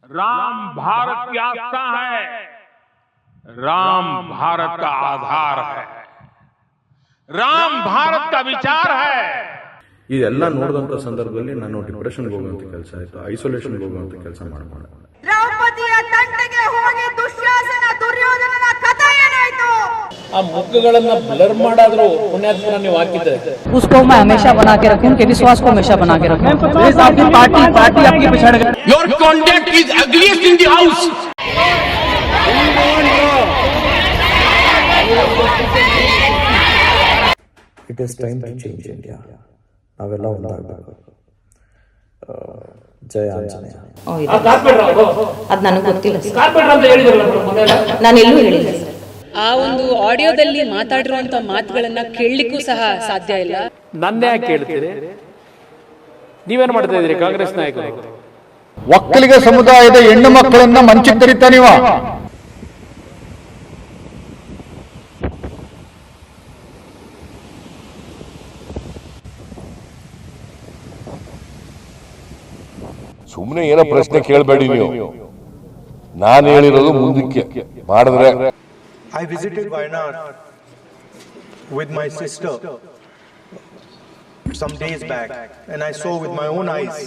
राम भारत की आस्था है, राम भारत का आधार है, राम भारत का विचार है. ಇದೆಲ್ಲ ನೋಡಿದಂಥ ಸಂದರ್ಭದಲ್ಲಿ ನಾನು ಡಿಪ್ರೆಷನ್ಗೆ ಹೋಗುವಂಥ ಕೆಲಸ ಆಯಿತು, ಐಸೋಲೇಷನ್ಗೆ ಹೋಗುವಂಥ ಕೆಲಸ ಮಾಡ್ಕೊಂಡೆ. ದ್ರೌಪದಿಯ ತಂಟೆಗೆ ಹೋಗಿ ದುಶ್ಯಾಸನ ದುರ್ಯೋಧನನ ಕಥೆ ಏನಾಯ್ತು? ಆ ಮುಖಗಳನ್ನ ಬ್ಲರ್ ಮಾಡಾದ್ರು ಪುಣ್ಯಾತ್ಮನ ನೀವು ಹಾಕಿದ್ರೆ उसको मैं हमेशा बना के रखूं, उनके विश्वास को हमेशा बना के रखूं. आपकी पार्टी आपकी पिछड़ गई. Your conduct is ugliest in the house. It is time to change India. ನಾವೆಲ್ಲ ಒಂದಾಗಬೇಕು. ಜಯ ಆಂಜನೇಯ. ಅದು ನನಗೆ ಗೊತ್ತಿಲ್ಲ. ನಾನು ಎಲ್ಲೂ ಹೇಳಿಲ್ಲ. ಆ ಒಂದು ಆಡಿಯೋದಲ್ಲಿ ಮಾತಾಡಿರುವಂತ ಮಾತುಗಳನ್ನ ಕೇಳಲಿಕ್ಕೂ ಸಹ ಸಾಧ್ಯ ಇಲ್ಲ. ನನ್ನೇ ಕೇಳ್ತೀರಿ, ನೀವೇನ್ ಮಾಡ್ತಾ ಇದ್ದೀರಿ ಕಾಂಗ್ರೆಸ್ ನಾಯಕರು? ಒಕ್ಕಲಿಗ ಸಮುದಾಯದ ಹೆಣ್ಣು ಮಕ್ಕಳನ್ನ ಮಂಚಿತ್ತರಿತ ನೀವ. ಸುಮ್ಮನೆ ಏನೋ ಪ್ರಶ್ನೆ ಕೇಳಬೇಡಿ ನೀವು, ನಾನು ಹೇಳಿರೋದು ಮುಂದಕ್ಕೆ ಮಾಡಿದ್ರೆ. I visited Wayanad with my sister some days back and I saw with my own eyes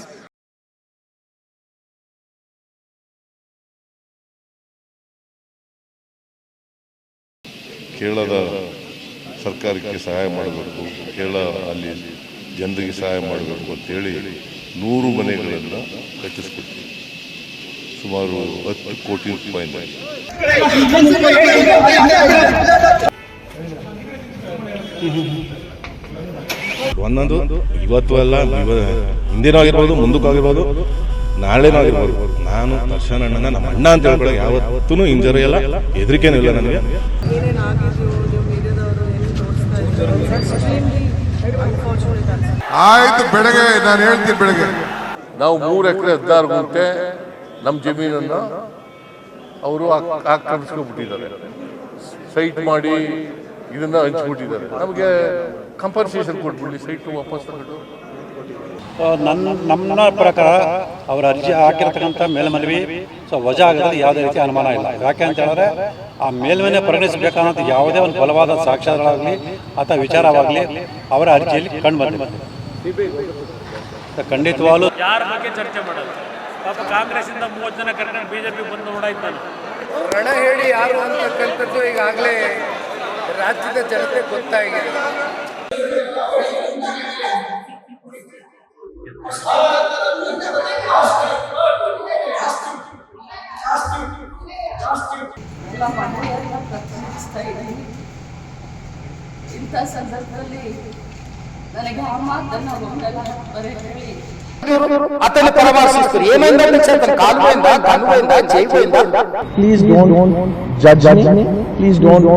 ಕೇರಳದ ಸರ್ಕಾರಕ್ಕೆ ಸಹಾಯ ಮಾಡಬೇಕು, ಕೇರಳ ಅಲ್ಲಿ ಜನರಿಗೆ ಸಹಾಯ ಮಾಡಬೇಕು ಅಂತೇಳಿ 100 ಮನೆಗಳನ್ನು ಕಟ್ಟಿಸ್ಕೊಡ್ತೀವಿ, ಸುಮಾರು 10 ಕೋಟಿ ರೂಪಾಯಿನ. ಒಂದೊಂದು ಇವತ್ತು ಅಲ್ಲ, ಹಿಂದಿನೂ ಆಗಿರ್ಬೋದು, ಮುಂದಕ್ಕೂ ಆಗಿರ್ಬೋದು, ನಾಳೆನೂ ಆಗಿರ್ಬೋದು. ನಾನು ದರ್ಶನ್ ಅಣ್ಣನ ನಮ್ಮ ಅಣ್ಣ ಅಂತ ಹೇಳ್ಕೊಳ್ಳೋ ಯಾವತ್ತೂ ಇಂಜರಿ ಎಲ್ಲ, ಹೆದರಿಕೆನೂ ಇಲ್ಲ ನನಗೆ. ಆಯ್ತು, ಬೆಳಗ್ಗೆ ನಾನು ಹೇಳ್ತೀನಿ. ಬೆಳಗ್ಗೆ ನಾವು 3 ಎಕರೆ 16 ಗುಂಟೆ ನಮ್ಮ ಜಮೀನನ್ನು ಅವರು ಆಕ್ರಮಿಸ್ಕೊಂಡ್ಬಿಟ್ಟಿದ್ದಾರೆ, ಸೈಟ್ ಮಾಡಿ ಇದನ್ನ ಹಂಚ್ಬಿಟ್ಟಿದ್ದಾರೆ. ನಮಗೆ ಕಂಪನ್ಸೇಷನ್ ಕೊಟ್ಬಿಡ್ಲಿ, ಸೈಟ್ ವಾಪಸ್ ತಗೊಂಡು. ನಮ್ಮ ಪ್ರಕಾರ ಅವರ ಅರ್ಜಿ ಹಾಕಿರ್ತಕ್ಕಂಥ ಮೇಲ್ಮನವಿ ವಜಾ ಆಗೋದ್ರಲ್ಲಿ ಯಾವುದೇ ರೀತಿ ಅನುಮಾನ ಇಲ್ಲ. ಯಾಕೆ ಅಂತ ಹೇಳಿದ್ರೆ ಆ ಮೇಲ್ಮನೆ ಪರಿಗಣಿಸಬೇಕಾದಂಥ ಯಾವುದೇ ಒಂದು ಬಲವಾದ ಸಾಕ್ಷ್ಯಗಳಾಗಲಿ ಅಥವಾ ವಿಚಾರವಾಗಲಿ ಅವರ ಅರ್ಜಿಯಲ್ಲಿ ಕಂಡು ಬಂದಿದೆ. ಖಂಡಿತವಾಗ್ಲೂ ಯಾರ ಬಗ್ಗೆ ಚರ್ಚೆ ಮಾಡೋದು? ಪಾಪ ಕಾಂಗ್ರೆಸ್ ಇಂದ 30 ಜನ ಕರ್ಕೊಂಡು ಬಿಜೆಪಿ ಬಂದು ನೋಡಾಯ್ತಾನೆ. ರಣ ಹೇಳಿ ಯಾರು ಅಂತಕ್ಕಂಥದ್ದು ಈಗಾಗಲೇ ರಾಜ್ಯದ ಜನತೆ ಗೊತ್ತಾಗಿದೆ. ಇಂಥ ಸಂದರ್ಭದಲ್ಲಿ ನನಗೆ ಆ ಮಾತನ್ನ ಹೇಳಿ ಅತನ ಪರಾಮರ್ಶಿಸ್ತಾರೆ. ಏನೆಂದ ಕಾಲುವೆಯಿಂದ ಜೈವೆಯಿಂದ. Please don't judge me. Please don't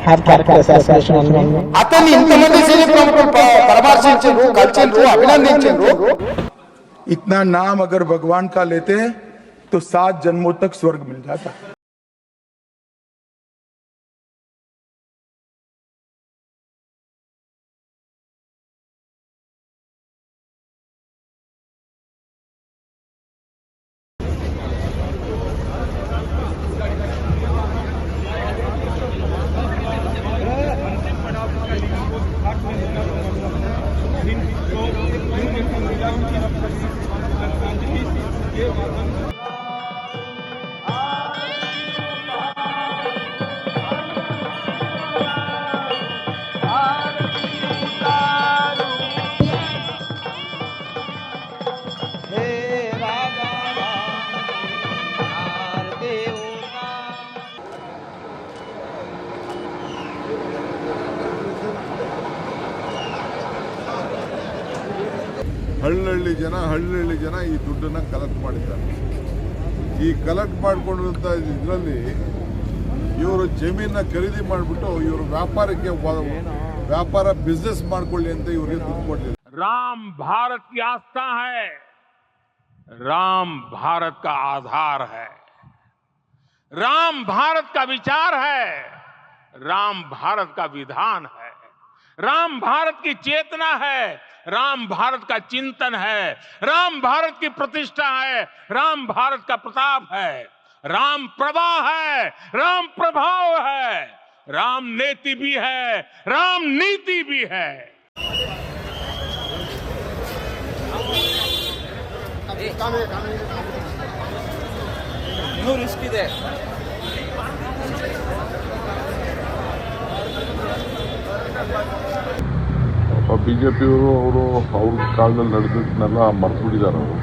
have character assassination on me. అతన్ని ఇంతమంది సీనియర్ ప్రముఖులు పరామర్శించారు, కలిసిండ్రు, అభినందించారు. इतना नाम अगर भगवान का लेते तो 7 जन्मों तक स्वर्ग मिल जाता. ಹಳ್ಳಿ ಜನ ಈ ದುಡ್ಡನ್ನು ಕಲೆಕ್ಟ್ ಮಾಡಿದ್ದಾರೆ. ಈ ಕಲೆಕ್ಟ್ ಮಾಡಿಕೊಂಡಿರುವಂಥ ಇದರಲ್ಲಿ ಇವರು ಜಮೀನನ್ನ ಖರೀದಿ ಮಾಡಿಬಿಟ್ಟು ಇವರು ವ್ಯಾಪಾರ ಬಿಸ್ನೆಸ್ ಮಾಡ್ಕೊಳ್ಳಿ ಅಂತ ಇವರಿಗೆ ದುಡ್ಡು ಕೊಡಲಿಲ್ಲ. राम भारत की आस्था है, राम भारत का आधार है, राम भारत का विचार है, राम भारत का विधान है, राम भारत की चेतना है, राम भारत का चिंतन है, राम भारत की प्रतिष्ठा है, राम भारत का प्रताप है, राम प्रवाह है, राम प्रभाव है, राम नेति भी है, राम नीति भी है। रिस्क ಇದೆ ಬಿಜೆಪಿಯವರು ಅವ್ರ ಕಾಲದಲ್ಲಿ ನಡೆದನ್ನೆಲ್ಲ ಮರೆತುಬಿಟ್ಟಿದ್ದಾರೆ. ಅವರು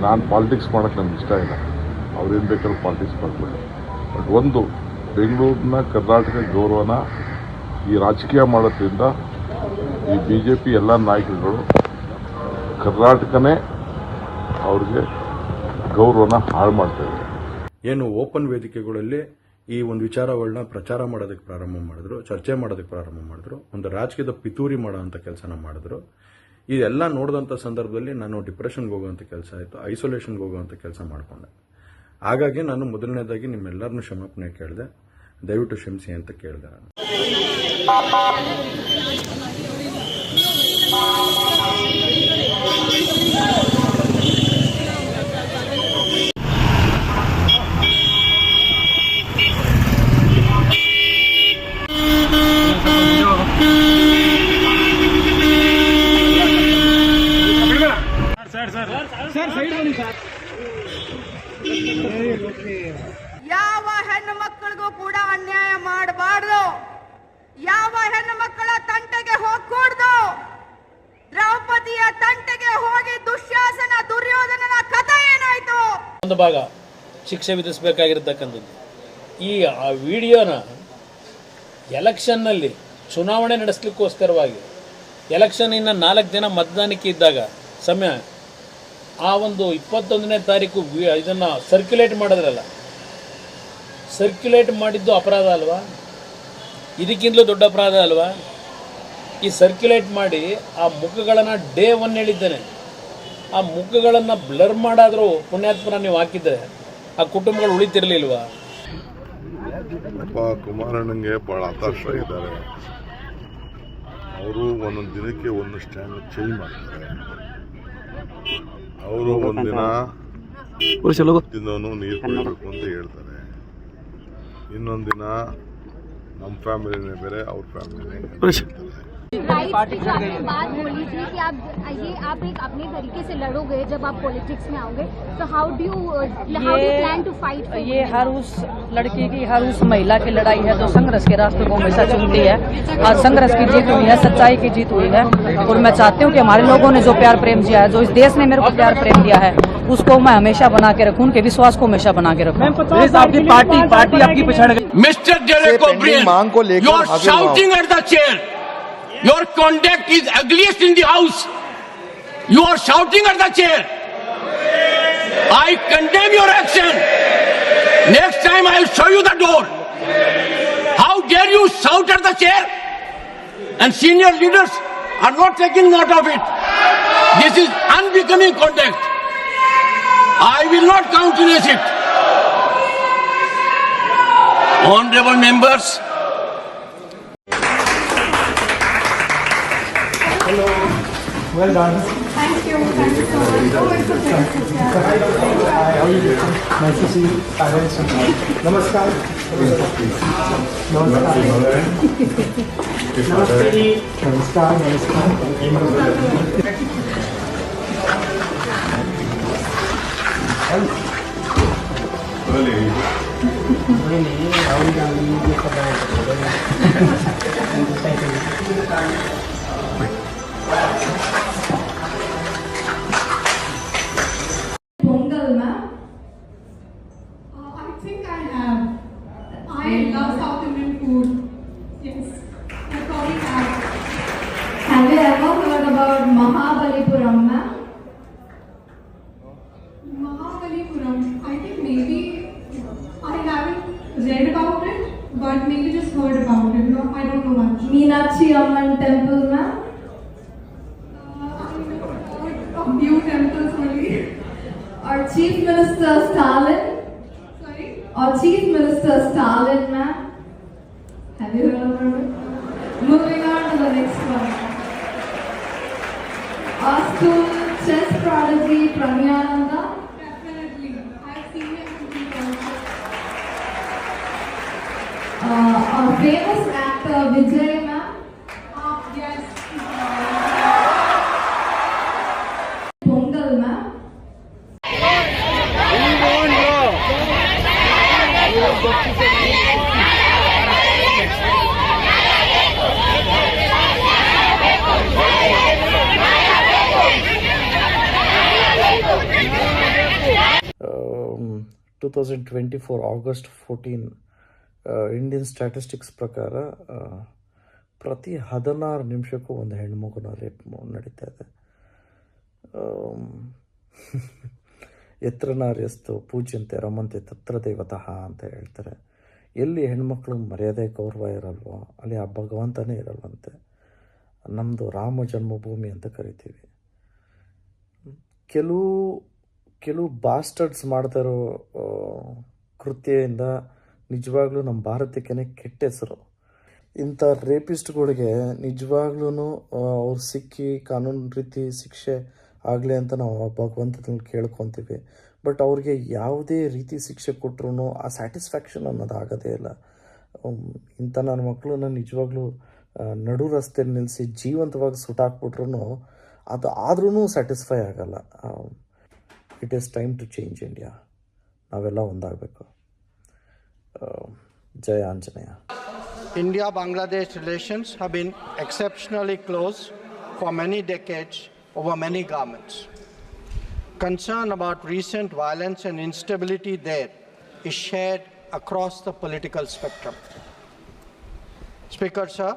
ನಾನು ಪಾಲಿಟಿಕ್ಸ್ ಮಾಡೋಕ್ಕೆ ನನಗೆ ಇಷ್ಟ ಇಲ್ಲ, ಅವ್ರೇನು ಬೇಕಾದ್ರೂ ಪಾಲಿಟಿಕ್ಸ್ ಮಾಡಬೇಕು. ಬಟ್ ಒಂದು ಬೆಂಗಳೂರಿನ ಕರ್ನಾಟಕ ಗೌರವನ ಈ ರಾಜಕೀಯ ಮಾಡೋದ್ರಿಂದ ಈ ಬಿಜೆಪಿ ಎಲ್ಲ ನಾಯಕರುಗಳು ಕರ್ನಾಟಕನೇ ಅವ್ರಿಗೆ ಗೌರವನ ಹಾಳು ಮಾಡ್ತಾಯಿದ್ದಾರೆ. ಏನು ಓಪನ್ ವೇದಿಕೆಗಳಲ್ಲಿ ಈ ಒಂದು ವಿಚಾರಗಳನ್ನ ಪ್ರಚಾರ ಮಾಡೋದಕ್ಕೆ ಪ್ರಾರಂಭ ಮಾಡಿದ್ರು, ಚರ್ಚೆ ಮಾಡೋದಕ್ಕೆ ಪ್ರಾರಂಭ ಮಾಡಿದ್ರು, ಒಂದು ರಾಜಕೀಯದ ಪಿತೂರಿ ಮಾಡೋ ಅಂತ ಕೆಲಸನ ಮಾಡಿದ್ರು. ಇದೆಲ್ಲ ನೋಡಿದಂಥ ಸಂದರ್ಭದಲ್ಲಿ ನಾನು ಡಿಪ್ರೆಷನ್ಗೆ ಹೋಗುವಂಥ ಕೆಲಸ ಆಯಿತು, ಐಸೋಲೇಷನ್ಗೆ ಹೋಗುವಂಥ ಕೆಲಸ ಮಾಡಿಕೊಂಡೆ. ಹಾಗಾಗಿ ನಾನು ಮೊದಲನೇದಾಗಿ ನಿಮ್ಮೆಲ್ಲರನ್ನೂ ಕ್ಷಮಾಪಣೆ ಕೇಳಿದೆ, ದಯವಿಟ್ಟು ಕ್ಷಮಿಸಿ ಅಂತ ಕೇಳಿದೆ ನಾನು. ಯಾವ ಹೆಣ್ಣು ಮಕ್ಕಳಿಗೂ ಕೂಡ ಅನ್ಯಾಯ ಮಾಡಬಾರ್ದು, ಯಾವ ಹೆಣ್ಣು ಮಕ್ಕಳ ತಂಟೆಗೆ ಹೋಗಕೂಡ್ದು. ದ್ರೌಪದಿಯ ತಂಟೆಗೆ ಹೋಗಿ ದುಶ್ಯಾಸನ ದುರ್ಯೋಧನನ ಕಥೆ ಏನಾಯ್ತು? ಒಂದು ಭಾಗ ಶಿಕ್ಷೆ ವಿಧಿಸಬೇಕಾಗಿರತಕ್ಕಂಥದ್ದು. ಈ ವಿಡಿಯೋನ ಎಲೆಕ್ಷನ್ನಲ್ಲಿ ಚುನಾವಣೆ ನಡೆಸಲಿಕ್ಕೋಸ್ಕರವಾಗಿ ಎಲೆಕ್ಷನ್ ಇನ್ನು 4 ದಿನ ಮತದಾನಕ್ಕೆ ಇದ್ದಾಗ ಸಮಯ ಆ ಒಂದು 21ನೇ ತಾರೀಕು ಇದನ್ನು ಸರ್ಕ್ಯುಲೇಟ್ ಮಾಡಿದ್ರಲ್ಲ, ಸರ್ಕ್ಯುಲೇಟ್ ಮಾಡಿದ್ದು ಅಪರಾಧ ಅಲ್ವಾ? ಇದಕ್ಕಿಂತಲೂ ದೊಡ್ಡ ಅಪರಾಧ ಅಲ್ವಾ? ಈ ಸರ್ಕ್ಯುಲೇಟ್ ಮಾಡಿ ಆ ಮುಖಗಳನ್ನು ಡೇ 1 ಹೇಳಿದ್ದೇನೆ, ಆ ಮುಖಗಳನ್ನು ಬ್ಲರ್ ಮಾಡಾದರೂ ಪುಣ್ಯಾತ್ಮನ ನೀವು ಹಾಕಿದ್ರೆ ಆ ಕುಟುಂಬಗಳು ಉಳಿತಿರ್ಲಿಲ್ವಾ? ಅಪ್ಪ ಕುಮಾರಣ್ಣಂಗೆ ಭಾಳ ಹತಾಶ ಇದ್ದಾರೆ. ಅವರು ಒಂದೊಂದು ದಿನಕ್ಕೆ ಒಂದು ಸ್ಟ್ಯಾಂಡ್ ಚೇಂಜ್ ಮಾಡ್ತಾರೆ. ಅವರು ಒಂದಿನ ತಿನ್ನೋನು ನೀರು ಕುಡಿಬೇಕು ಅಂತ ಹೇಳ್ತಾರೆ, ಇನ್ನೊಂದು ದಿನ ನಮ್ಮ ಫ್ಯಾಮಿಲಿನೇ ಬೇರೆ, ಅವ್ರ ಫ್ಯಾಮಿಲಿನೇ ಹೇಳ್ತಾರೆ. बात बोली थी कि आप एक अपने तरीके से लड़ोगे जब आप पॉलिटिक्स में आओगे, तो how do you plan to fight? ये हर उस लड़की की, हर उस महिला की लड़ाई है जो संघर्ष के रास्ते को हमेशा चुनती है। आज संघर्ष की जीत हुई है, सच्चाई की जीत हुई है, और मैं चाहती हूँ कि हमारे लोगों ने जो प्यार प्रेम दिया है, जो इस देश ने मेरे को प्यार प्रेम दिया है, उसको मैं हमेशा बना के रखूँ, उनके विश्वास को हमेशा बना के रखूँ। आपकी पार्टी आपकी पिछड़ गई। Mister Derek O'Brien, you are shouting at the chair. Your conduct is ugliest in the house. You are shouting at the chair. I condemn your action. Next time I will show you the door. How dare you shout at the chair? And senior leaders are not taking note of it. This is unbecoming conduct. I will not countenance it. Honorable members, Hello, well done. Thank you so much. Hi, how are you doing? Nice to see you. Namaskar. Namaskar. Pongal, ma'am? I think I have. I love South Indian food. Yes, I probably have. Have you ever heard about Mahabalipuram, ma'am? Mahabalipuram. I think maybe I haven't read about it, but maybe just heard about it. No, I don't know much. Meenakshi Amman Temple, ma'am? A few temples only. Our Chief Minister Stalin. Sorry? Our Chief Minister Stalin, ma'am. Have you heard of her? Moving on to the Balaji Pranyananda. Definitely. I've seen him also. Our famous actor Vijay ma'am. Yes. Pongal ma'am. Um, 2024 August 14 Indian statistics ಪ್ರಕಾರ ಪ್ರತಿ 16 ನಿಮಿಷಕ್ಕೂ ಒಂದು ಹೆಣ್ಮಗುನ rape ನಡೀತಾ ಇದೆ. ಎತ್ರ ನಾರ್ಯಸ್ತು ಪೂಜ್ಯಂತೆ ರಮಂತೆ ತತ್ರ ದೇವತಃ ಅಂತ ಹೇಳ್ತಾರೆ. ಎಲ್ಲಿ ಹೆಣ್ಮಕ್ಳು ಮರ್ಯಾದೆ ಗೌರವ ಇರಲ್ವೋ ಅಲ್ಲಿ ಆ ಭಗವಂತನೇ ಇರಲ್ವಂತೆ. ನಮ್ಮದು ರಾಮ ಜನ್ಮಭೂಮಿ ಅಂತ ಕರಿತೀವಿ. ಕೆಲವು ಬಾಸ್ಟರ್ಡ್ಸ್ ಮಾಡ್ತಾ ಇರೋ ಕೃತ್ಯದಿಂದ ನಿಜವಾಗ್ಲೂ ನಮ್ಮ ಭಾರತಕ್ಕೇ ಕೆಟ್ಟ ಹೆಸರು. ಇಂಥ ರೇಪಿಸ್ಟ್ಗಳಿಗೆ ನಿಜವಾಗ್ಲೂ ಅವ್ರು ಸಿಕ್ಕಿ ಕಾನೂನು ರೀತಿ ಶಿಕ್ಷೆ ಆಗಲಿ ಅಂತ ನಾವು ಭಗವಂತನಲ್ಲಿ ಕೇಳ್ಕೊತೀವಿ. ಬಟ್ ಅವ್ರಿಗೆ ಯಾವುದೇ ರೀತಿ ಶಿಕ್ಷೆ ಕೊಟ್ಟರು ಆ ಸ್ಯಾಟಿಸ್ಫ್ಯಾಕ್ಷನ್ ಅನ್ನೋದು ಆಗೋದೇ ಇಲ್ಲ. ಇಂಥ ನನ್ನ ಮಕ್ಕಳನ್ನ ನಿಜವಾಗ್ಲೂ ನಡು ರಸ್ತೆಯಲ್ಲಿ ನಿಲ್ಲಿಸಿ ಜೀವಂತವಾಗಿ ಸುಟ್ಟಾಕ್ಬಿಟ್ರು ಅದು ಆದ್ರೂ ಸ್ಯಾಟಿಸ್ಫೈ ಆಗಲ್ಲ. It is time to change India. ನಾವೆಲ್ಲ ಒಂದಾಗಬೇಕು. ಜಯ Anjaneya. India-Bangladesh relations have been exceptionally close for many decades over many governments. Concern about recent violence and instability there is shared across the political spectrum. Speaker sir,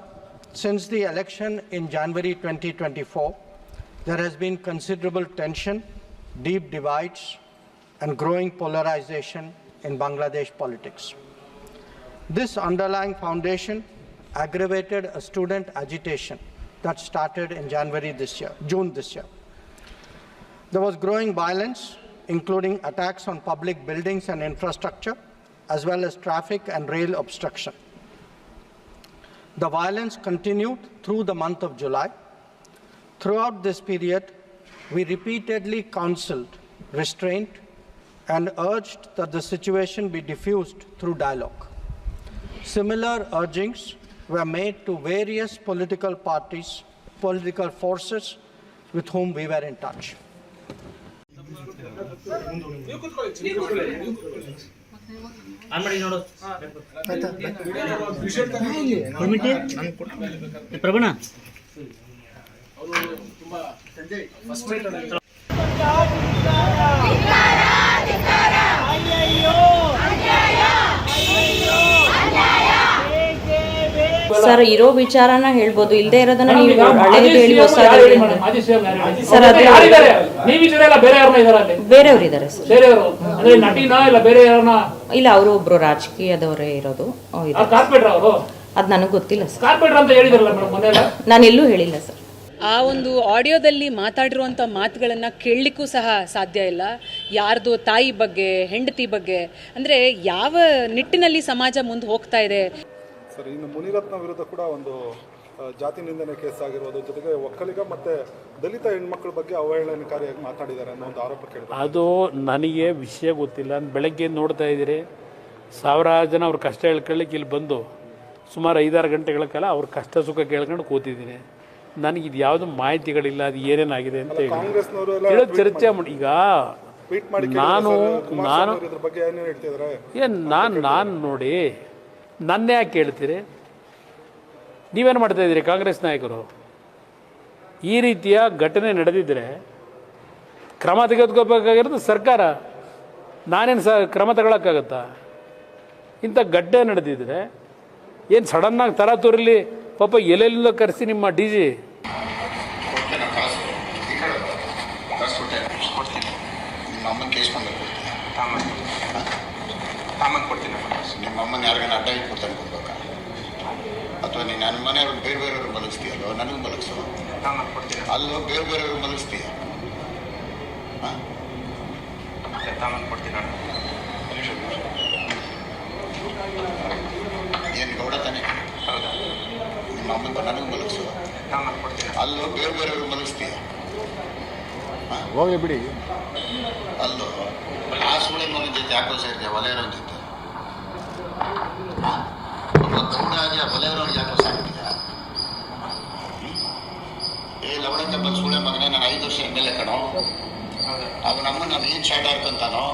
since the election in January 2024, there has been considerable tension, deep divides, and growing polarization in Bangladesh politics. This underlying foundation aggravated a student agitation that started in June this year. There was growing violence, including attacks on public buildings and infrastructure, as well as traffic and rail obstruction. The violence continued through the month of July. Throughout this period, we repeatedly counseled restraint and urged that the situation be diffused through dialogue. Similar urgings were made to various political parties, political forces with whom we were in touch. Sir, ಇರೋ ವಿಚಾರನ ಹೇಳ್ಬೋದು, ಇಲ್ಲದೆ ಇರೋದನ್ನ ನೀವು ಹಳೇದು ಹೇಳಿ sir. ಬೇರೆಯವ್ರು ಇದ್ದಾರೆ ಸರ್. ಇಲ್ಲ, ಅವರು ಒಬ್ರು ರಾಜಕೀಯದವರೇ ಇರೋದು. ಅದು ನನಗೆ ಗೊತ್ತಿಲ್ಲ ಸರ್. ನಾನು ಎಲ್ಲೂ ಹೇಳಿಲ್ಲ ಸರ್. ಆ ಒಂದು ಆಡಿಯೋದಲ್ಲಿ ಮಾತಾಡಿರುವಂಥ ಮಾತುಗಳನ್ನು ಕೇಳಲಿಕ್ಕೂ ಸಹ ಸಾಧ್ಯ ಇಲ್ಲ. ಯಾರ್ದು ತಾಯಿ ಬಗ್ಗೆ, ಹೆಂಡತಿ ಬಗ್ಗೆ, ಅಂದರೆ ಯಾವ ನಿಟ್ಟಿನಲ್ಲಿ ಸಮಾಜ ಮುಂದೆ ಹೋಗ್ತಾ ಇದೆ. ಸರ್, ಇನ್ನು ಮುನಿರತ್ನ ವಿರುದ್ಧ ಕೂಡ ಒಂದು ಜಾತಿ ನಿಂದನೆ ಕೇಸ್ ಆಗಿರೋದು, ಜೊತೆಗೆ ಒಕ್ಕಲಿಗ ಮತ್ತು ದಲಿತ ಹೆಣ್ಮಕ್ಳ ಬಗ್ಗೆ ಅವಹೇಳನಕಾರಿಯಾಗಿ ಮಾತಾಡಿದ್ದಾರೆ ಅನ್ನೋ ಒಂದು ಆರೋಪ ಕೇಳಿದೆ. ಅದು ನನಗೆ ವಿಷಯ ಗೊತ್ತಿಲ್ಲ. ಬೆಳಗ್ಗೆ ನೋಡ್ತಾ ಇದ್ದೀರಿ, ಸಾವಿರಾರು ಜನ ಅವ್ರ ಕಷ್ಟ ಹೇಳ್ಕೊಳ್ಳಿಕ್ಕೆ ಇಲ್ಲಿ ಬಂದು ಸುಮಾರು 5-6 ಗಂಟೆಗಳ ಕಾಲ ಅವ್ರ ಕಷ್ಟ ಸುಖ ಕೇಳ್ಕೊಂಡು ಕೂತಿದ್ದೀನಿ. ನನಗೆ ಇದು ಯಾವುದು ಮಾಹಿತಿಗಳಿಲ್ಲ, ಅದು ಏನೇನಾಗಿದೆ ಅಂತ ಹೇಳಿ ಚರ್ಚೆ ಮಾಡಿ. ಈಗ ನಾನು ನೋಡಿ, ನನ್ನೇ ಯಾಕೆ ಕೇಳ್ತೀರಿ? ನೀವೇನು ಮಾಡ್ತಾ ಇದ್ದೀರಿ? ಕಾಂಗ್ರೆಸ್ ನಾಯಕರು ಈ ರೀತಿಯ ಘಟನೆ ನಡೆದಿದ್ದರೆ ಕ್ರಮ ತೆಗೆದುಕೋಬೇಕಾಗಿರೋದು ಸರ್ಕಾರ. ನಾನೇನು ಕ್ರಮ ತಗೊಳಕ್ಕಾಗತ್ತಾ? ಇಂಥ ಘಟನೆ ನಡೆದಿದ್ರೆ ಏನು ಸಡನ್ನಾಗಿ ತರಾತುರಿಲಿ ಪಾಪ ಎಲ್ಲೆಲ್ಲ ಕರೆಸಿ ನಿಮ್ಮ ಡಿ ಜಿ ನಿಮ್ಮಮ್ಮನ ಯಾರಿಗಾನ ಅಡ್ಡ ಇಟ್ಬಿಡ್ತಾನೆ ಕೊಡ್ಬೇಕಾ? ಅಥವಾ ನೀನು ನನ್ನ ಮನೆಯವ್ರು ಬೇರೆ ಬೇರೆಯವ್ರು ಮಲಗಿಸ್ತೀಯಲ್ಲೋ, ನನಗೂ ಮಲಗಿಸೋ. ಅಲ್ಲೋ ಬೇರೆ ಬೇರೆಯವ್ರು ಮಲಗಿಸ್ತೀಯ. ಏನು ಗೌಡ ತಾನೆ? ನಿಮ್ಮ ಅಮ್ಮ ನನಗೂ ಮಲಗಿಸೋ. ಅಲ್ಲೋ ಬೇರೆ ಬೇರೆಯವ್ರು ಮಲಗಿಸ್ತೀಯ. ಹೋಗಿ ಬಿಡಿ. ಅಲ್ಲೋ ಆ ಸೂಳೆ ಮಗನ ಜೊತೆ ಯಾಕೋ ಸೇರಿದೆ ವಲಯರವನ ಜೊತೆ ಒಬ್ಬ ಗೌಡ ಆಗಿ ಆ ವಲಯರವ್ರಿಗೆ ಯಾಕೋ ಸಾಕ್ತಿದ್ಯಾ? ಲವಣಕ್ಕೆ ಬಂದು ಸೂಳೆ ಮಗನೇ, ನಾನು 5 ವರ್ಷ MLA ಕಣೋ. ಅವನಮ್ಮ ನಾನು ಏನು ಶಾರ್ಟ್ ಹಾಕಂತಾನೋ.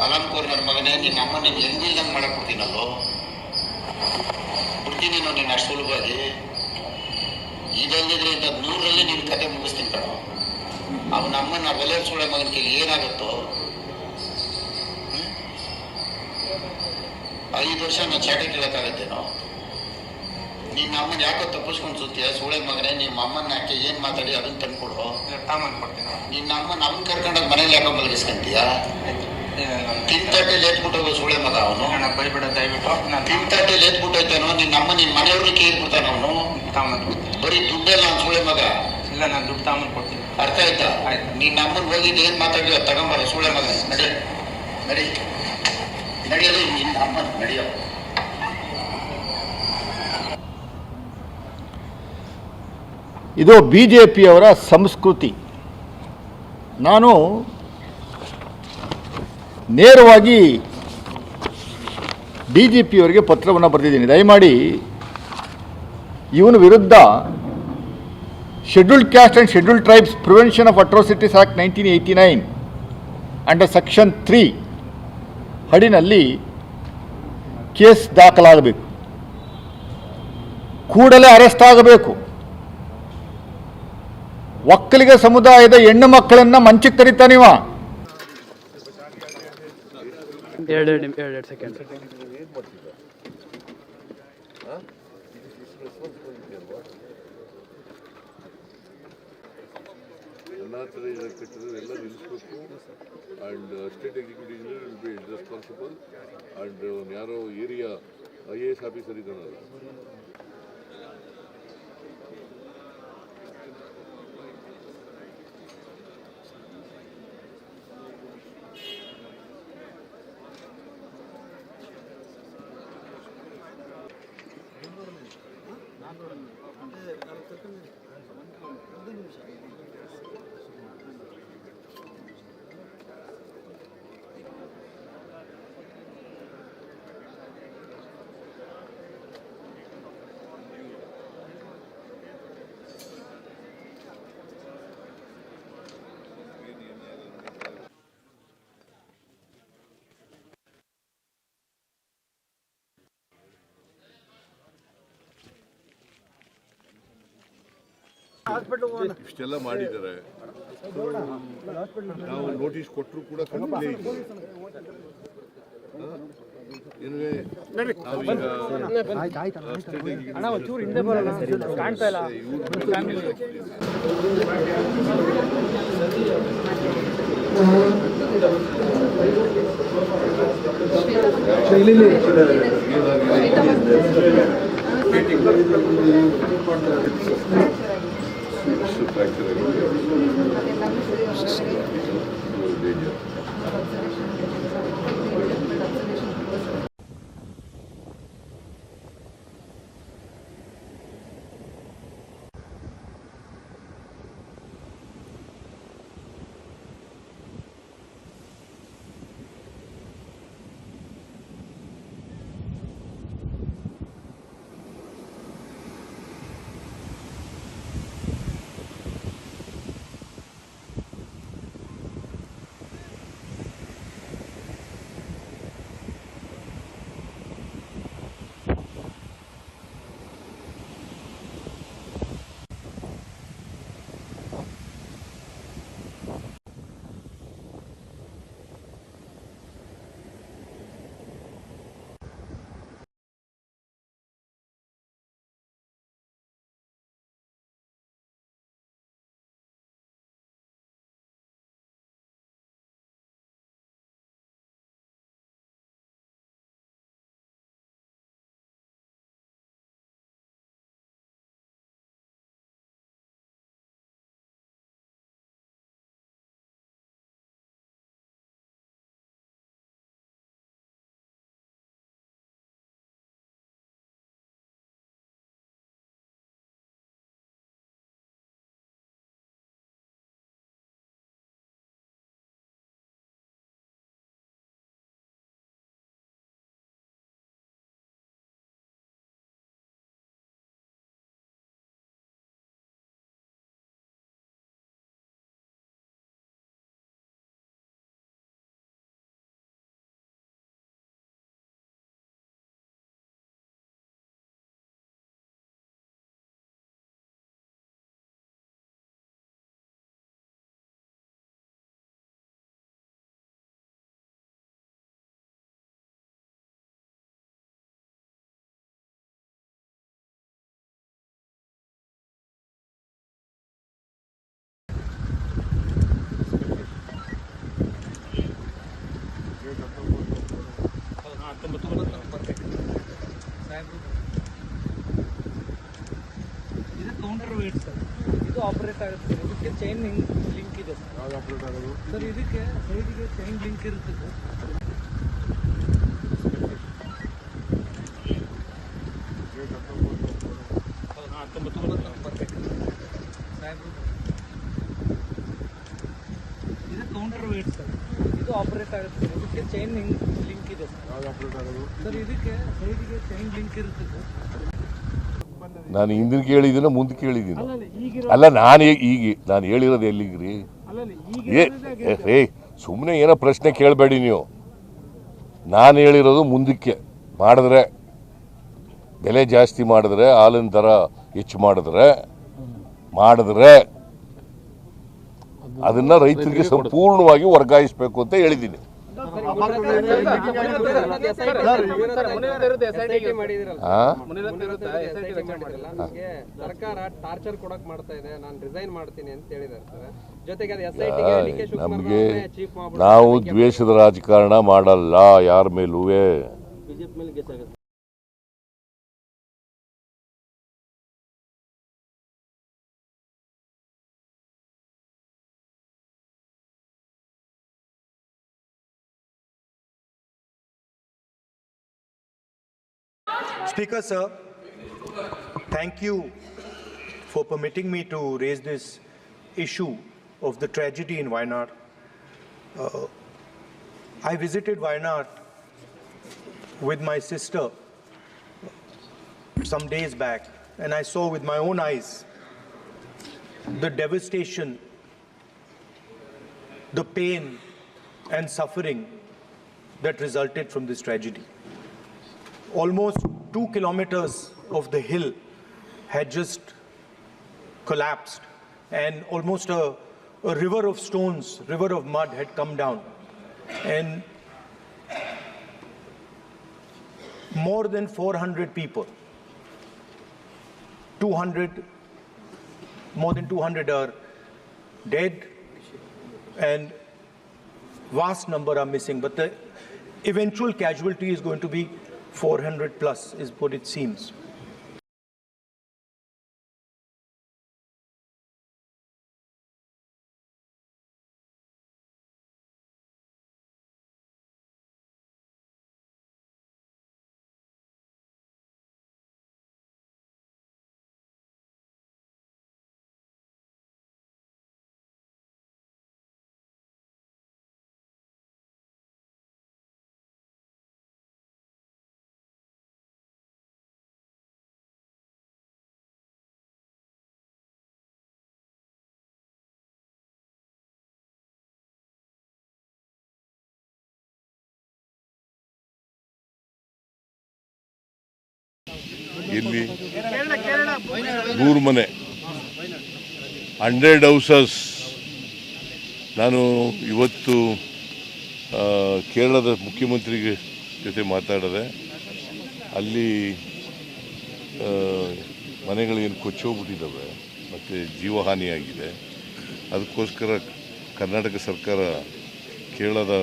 ಅಲಂಕೋರ್ ನನ್ನ ಮಗನೇ, ನಿನ್ನ ಅಮ್ಮ ನೀನು ಹೆಂಗಿಲ್ದಂಗೆ ಮಾಡಕ್ ಬಿಡ್ತೀನಲ್ಲೋ, ಬಿಡ್ತೀನಿ ನಿನ್ನ ಅಷ್ಟು ಸುಲಭವಾಗಿ. ಇದಲ್ಲದಿದ್ರೆ 100ರಲ್ಲಿ ನಿನ್ನ ಕತೆ ಮುಗಿಸ್ತೀನಿ ಕಣೋ. ಅವನಮ್ಮನ ವಲಯ ಸೂಳೆ ಮಗನ ಕೈಲಿ ಏನಾಗುತ್ತೋ. 5 ವರ್ಷ ನಾನು ಚಾಟೆ ಕೇಳಕ್ಕಾಗತ್ತೇನೋ. ನಿನ್ನ ಅಮ್ಮನ ಯಾಕೋ ತಪ್ಪಿಸ್ಕೊಂಡು ಸುತ್ತೀಯ ಸೂಳೆ ಮಗನೇ. ನಿಮ್ಮ ಅಮ್ಮನ ಯಾಕೆ ಏನು ಮಾತಾಡಿ ಅದನ್ನ ತಂದ್ಕೊಡು. ನಿನ್ನ ಅಮ್ಮನ ಅವ್ನು ಕರ್ಕೊಂಡಾಗ ಮನೇಲಿ ಯಾಕೋ ಮಲಗಿಸ್ಕೊಂತೀಯ? ತಿಂತಟ್ಟೆಲಿ ಎತ್ಬಿಟ್ಟು ಹೋಗೋ ಸೂಳೆ ಮಗ ಅವನು. ಬೈಬಿಡ ದಯವಿಟ್ಟು. ತಿಂತಟ್ಟೆಲಿ ಎತ್ಬಿಟ್ಟು ಹೋಯ್ತಾನೋ ನಿನ್ನ ಅಮ್ಮ ನಿನ್ನ ಮನೆಯವ್ರಿಗೆ ಕೇಳ್ಬಿಡ್ತಾನ ಅವನು. ಬರೀ ದುಡ್ಡೆಲ್ಲ ಅವ್ನು ಸೂಳೆ ಮಗ. ಇಲ್ಲ, ನಾನು ದುಡ್ಡು ತಾಮನ್ ಕೊಡ್ತೀನಿ. ಅರ್ಥ ಆಯ್ತಾ? ನಿನ್ನ ಅಮ್ಮನ ಹೋಗಿದ್ದು ಏನು ಮಾತಾಡಿಯೋ ತಗೊಂಬಾರ ಸೂಳೆ ಮಗ. ನಡಿ ನಡಿ ನಡೆಯೋದು ನಿನ್ನ ಅಮ್ಮನ ನಡೆಯೋ. ಇದು BJPಯವರ ಸಂಸ್ಕೃತಿ. ನಾನು ನೇರವಾಗಿ DGPಯವರಿಗೆ ಪತ್ರವನ್ನು ಬರೆದಿದ್ದೀನಿ. ದಯಮಾಡಿ ಇವನ ವಿರುದ್ಧ Scheduled Caste and Scheduled Tribes Prevention of Atrocities Act 1989 under section 3 ಅಡಿನಲ್ಲಿ ಕೇಸ್ ದಾಖಲಾಗಬೇಕು. ಕೂಡಲೇ ಅರೆಸ್ಟ್ ಆಗಬೇಕು. ಒಕ್ಕಲಿಗ ಸಮುದಾಯದ ಹೆಣ್ಣು ಮಕ್ಕಳನ್ನ ಮಂಚಕ್ಕೆ ಕರೀತಾನಿವ. ಎರಡು ಸೆಕೆಂಡ್. ಎಲ್ಲ ನಿಲ್ಲಿಸ್ಬೇಕು. And state executive engineer will be responsible. And ಯಾರೋ ಏರಿಯಾ IAS ಆಫೀಸರ್ ಇದ್ದಾನಲ್ಲ, ಇಷ್ಟೆಲ್ಲ ಮಾಡಿದ್ದಾರೆ. ನಾವು ನೋಟಿಸ್ ಕೊಟ್ಟರು ಕೂಡ ಕಂಪ್ಲೇ ಇದೆ. ಇದು ಕೌಂಟರ್ ವೇಟ್ ಸರ್, ಇದು ಆಪರೇಟ್ ಆಗುತ್ತೆ. ಇದಕ್ಕೆ ಚೈನ್ ಲಿಂಕ್ ಇದೆ ಸರ್. ಯಾವ್ದು ಆಪರೇಟ್ ಆಗೋದು ಸರ್ ಇದಕ್ಕೆ ಸೈಡ್ಗೆ ಚೈನ್ ಲಿಂಕ್ ಇರುತ್ತೆ ಸರ್. ಇದು ಕೌಂಟರ್ ವೇಟ್ ಸರ್, ಇದು ಆಪರೇಟ್ ಆಗುತ್ತೆ. ಇದಕ್ಕೆ ಚೈನ್ ಲಿಂಕ್ ಇದೆ ಸರ್. ಯಾವ್ದು ಆಪರೇಟ್ ಆಗೋದು ಸರ್ ಇದಕ್ಕೆ ಸೈಡ್ಗೆ ಚೈನ್ ಲಿಂಕ್ ಇರುತ್ತೆ ಸರ್. ನಾನು ಹಿಂದಿನ ಕೇಳಿದ್ದೀನ ಮುಂದೆ ಕೇಳಿದ್ದೀನಿ. ಅಲ್ಲ ನಾನು ಹೇಳಿರೋದು ಎಲ್ಲಿಗ್ರಿ? ಏ ಸುಮ್ಮನೆ ಏನೋ ಪ್ರಶ್ನೆ ಕೇಳಬೇಡಿ ನೀವು. ನಾನು ಹೇಳಿರೋದು ಮುಂದಕ್ಕೆ ಮಾಡಿದ್ರೆ, ಬೆಲೆ ಜಾಸ್ತಿ ಮಾಡಿದ್ರೆ, ಹಾಲಿನ ದರ ಹೆಚ್ಚು ಮಾಡಿದ್ರೆ ಅದನ್ನ ರೈತರಿಗೆ ಸಂಪೂರ್ಣವಾಗಿ ವರ್ಗಾಯಿಸಬೇಕು ಅಂತ ಹೇಳಿದ್ದೀನಿ. ನಮಗೆ ನಾವು ದ್ವೇಷದ ರಾಜಕಾರಣ ಮಾಡಲ್ಲ ಯಾರ ಮೇಲೂ. Speaker, sir, thank you for permitting me to raise this issue of the tragedy in Wayanad. I visited Wayanad with my sister some days back, and I saw with my own eyes the devastation, the pain and suffering that resulted from this tragedy. Almost 2 kilometers of the hill had just collapsed, and almost a river of stones, river of mud had come down, and more than 400 people, more than 200 are dead, and vast number are missing, but the eventual casualty is going to be 400 plus is what it seems. ಇಲ್ಲಿ 100 ಮನೆ, 100 houses. ನಾನು ಇವತ್ತು ಕೇರಳದ ಮುಖ್ಯಮಂತ್ರಿ ಜೊತೆ ಮಾತಾಡಿದೆ. ಅಲ್ಲಿ ಮನೆಗಳೇನು ಕೊಚ್ಚೋಗ್ಬಿಟ್ಟಿದ್ದಾವೆ ಮತ್ತು ಜೀವಹಾನಿಯಾಗಿದೆ. ಅದಕ್ಕೋಸ್ಕರ ಕರ್ನಾಟಕ ಸರ್ಕಾರ ಕೇರಳದ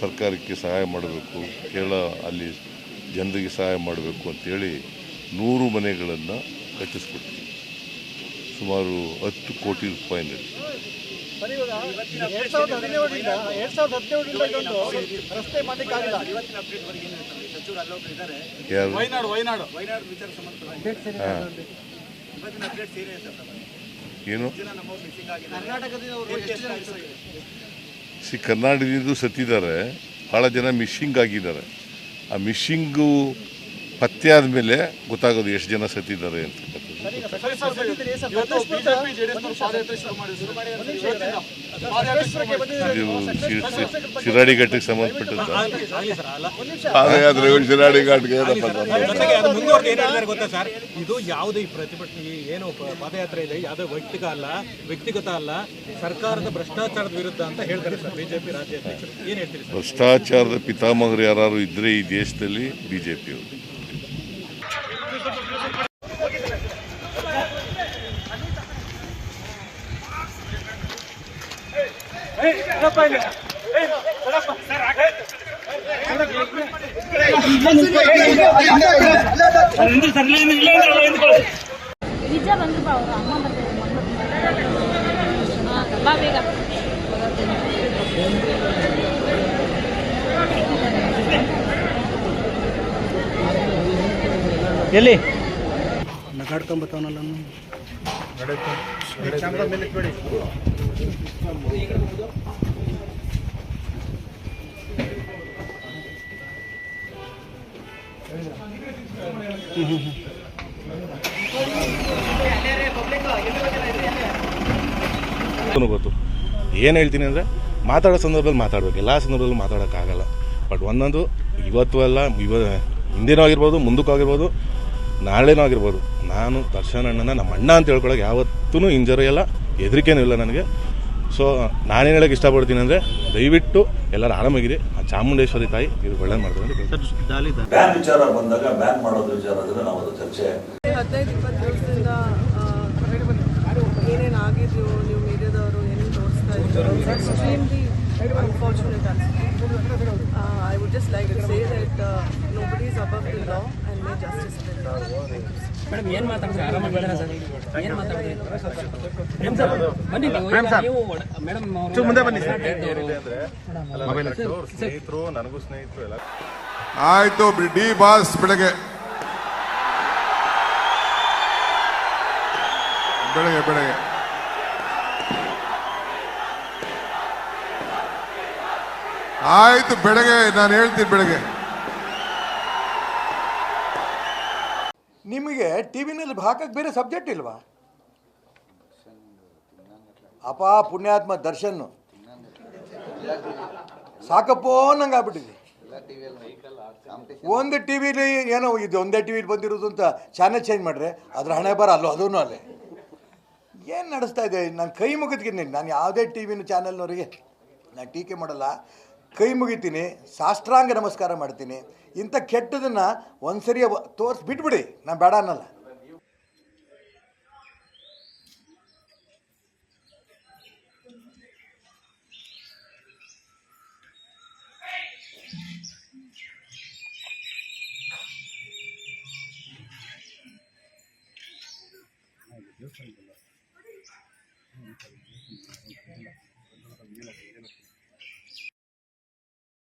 ಸರ್ಕಾರಕ್ಕೆ ಸಹಾಯ ಮಾಡಬೇಕು, ಕೇರಳ ಅಲ್ಲಿ ಜನರಿಗೆ ಸಹಾಯ ಮಾಡಬೇಕು ಅಂತೇಳಿ 100 ಮನೆಗಳನ್ನು ಕಟ್ಟಿಸ್ಕೊಡ್ತೀವಿ, ಸುಮಾರು 10 ಕೋಟಿ ರೂಪಾಯಿನಲ್ಲಿ. ಯಾರು? ಏನು ಕರ್ನಾಟಕದಿಂದ ಸತ್ತಿದ್ದಾರೆ, ಭಾಳ ಜನ ಮಿಸ್ಸಿಂಗ್ ಆಗಿದ್ದಾರೆ. ಆ ಮಿಸ್ಸಿಂಗು ಪತ್ತೆ ಆದಮೇಲೆ ಗೊತ್ತಾಗೋದು ಎಷ್ಟು ಜನ ಸತ್ತಿದ್ದಾರೆ ಅಂತಕ್ಕಂಥದ್ದು. ಶಿರಾಡಿ ಘಾಟಿಗೆ ಸಂಬಂಧಪಟ್ಟದ್ದು. ಶಿರಾಡಿ ಘಾಟ್ಗೆ ಗೊತ್ತಾ ಸರ್, ಇದು ಯಾವುದೇ ಈ ಪ್ರತಿಭಟನೆ ಏನು ಪಾದಯಾತ್ರೆ ಇದೆ, ಯಾವುದೇ ವ್ಯಕ್ತಿಗತ ಅಲ್ಲ, ಸರ್ಕಾರದ ಭ್ರಷ್ಟಾಚಾರದ ವಿರುದ್ಧ ಅಂತ ಹೇಳ್ತಾರೆ ಸರ್ ಬಿಜೆಪಿ ರಾಜ್ಯಾಧ್ಯಕ್ಷರು. ಏನು ಹೇಳ್ತೀರಿ ಸರ್? ಭ್ರಷ್ಟಾಚಾರದ ಪಿತಾಮಹರು ಯಾರು ಇದ್ರೆ ಈ ದೇಶದಲ್ಲಿ ಬಿಜೆಪಿಯವರು. ಸರ್ ನಿಜ ಬಂದು ಬಾ ಅವರು ಅಮ್ಮ ಬಾ ಬೇಗ. ಎಲ್ಲಿ ನಗಾಡ್ಕೊಂಬತ್ತವನಲ್ಲ ಗೊತ್ತು ಏನು ಹೇಳ್ತೀನಿ ಅಂದರೆ ಮಾತಾಡೋ ಸಂದರ್ಭದಲ್ಲಿ ಮಾತಾಡಬೇಕು, ಎಲ್ಲ ಸಂದರ್ಭದಲ್ಲೂ ಮಾತಾಡೋಕ್ಕಾಗಲ್ಲ. ಬಟ್ ಒಂದೊಂದು ಇವತ್ತು ಅಲ್ಲ, ಹಿಂದಿನೂ ಆಗಿರ್ಬೋದು, ಮುಂದಕ್ಕೂ ಆಗಿರ್ಬೋದು, ನಾಳೆನೂ ಆಗಿರ್ಬೋದು, ನಾನು ದರ್ಶನ್ ಅಣ್ಣನ ನಮ್ಮ ಅಣ್ಣ ಅಂತ ಹೇಳ್ಕೊಳಕ್ಕೆ ಯಾವತ್ತೂ ಇಂಜರಿ ಇಲ್ಲ, ಹೆದರಿಕೆನೂ ಇಲ್ಲ ನನಗೆ. ಸೊ ನಾನೇನು ಹೇಳೋಕ್ಕೆ ಇಷ್ಟಪಡ್ತೀನಿ ಅಂದರೆ ದಯವಿಟ್ಟು ಎಲ್ಲರೂ ಆರಾಮಾಗಿರಿ. ಆ ಚಾಮುಂಡೇಶ್ವರಿ ತಾಯಿ ಇದು ಒಳ್ಳೇದು ಮಾಡ್ತಾರೆ ಅಂತ. ಬ್ಯಾನ್ ವಿಚಾರ ಬಂದಾಗ ಬ್ಯಾನ್ ಮಾಡೋದು ವಿಚಾರ ಆದರೆ ನಾವು ಅದು ಚರ್ಚೆ 15-20 ದಿವಸದಿಂದ ಏನೇನು ಆಗಿದ್ರು ನೀವು ಮೀಡಿಯಾದವರು ಏನೇನು ತೋರಿಸ್ತಾ ಇದ್ರು ಎಕ್ಸ್ಟ್ರೀಮ್ಲಿ ಅನ್ಫಾರ್ಚುನೇಟ್ ಅನ್ಸುತ್ತೆ. I would just like to say that nobody is above the law and may justice madam ಏನು ಮಾತಾಡ್ತಾರೆ? ಆರಾಮಾಗಿ ಬೇಡ ಸರ್, ಏನು ಮಾತಾಡ್ತಾರೆ? ಬನ್ನಿ ನೀವು ಮೇಡಮ್ ಮುಂದೆ ಬನ್ನಿ ಸರ್. ಸ್ನೇಹಿತರು, ನನಗೂ ಸ್ನೇಹಿತರು ಎಲ್ಲ ಆಯ್ತು. ಡಿ ಬಾಸ್ ಬೆಳಗ್ಗೆ ಆಯ್ತು, ಬೆಳಗ್ಗೆ ನಾನು ಹೇಳ್ತೀನಿ. ಬೆಳಗ್ಗೆ ನಿಮಗೆ ಟಿವಿನಲ್ಲಿ ಹಾಕಕ್ಕೆ ಬೇರೆ ಸಬ್ಜೆಕ್ಟ್ ಇಲ್ವಾ? ಅಪ್ಪ ಪುಣ್ಯಾತ್ಮ ದರ್ಶನ್ ಸಾಕಪ್ಪೋ ನಂಗೆ ಆಗ್ಬಿಟ್ಟಿದೆ. ಒಂದು ಟಿವಿಲಿ ಏನೋ ಇದು ಒಂದೇ ಟಿವಿಲಿ ಬಂದಿರೋದು ಅಂತ ಚಾನೆಲ್ ಚೇಂಜ್ ಮಾಡ್ರೆ ಅದ್ರ ಹಣೆ ಬರ ಅಲ್ಲೋ ಅದೂ ಅಲ್ಲೇ ಏನು ನಡೆಸ್ತಾ ಇದೆ. ನಾನು ಕೈ ಮುಗಿತೀನಿ. ನಾನು ಯಾವುದೇ ಟಿ ವಿನ ಚಾನೆಲ್ನವರಿಗೆ ನಾನು ಟೀಕೆ ಮಾಡಲ್ಲ, ಕೈ ಮುಗಿತೀನಿ, ಸಾಷ್ಟಾಂಗ ನಮಸ್ಕಾರ ಮಾಡ್ತೀನಿ. ಇಂಥ ಕೆಟ್ಟದನ್ನು ಒಂದು ಸರಿ ತೋರಿಸಿ ಬಿಟ್ಬಿಡಿ, ನಾನು ಬೇಡ ಅನ್ನಲ್ಲ.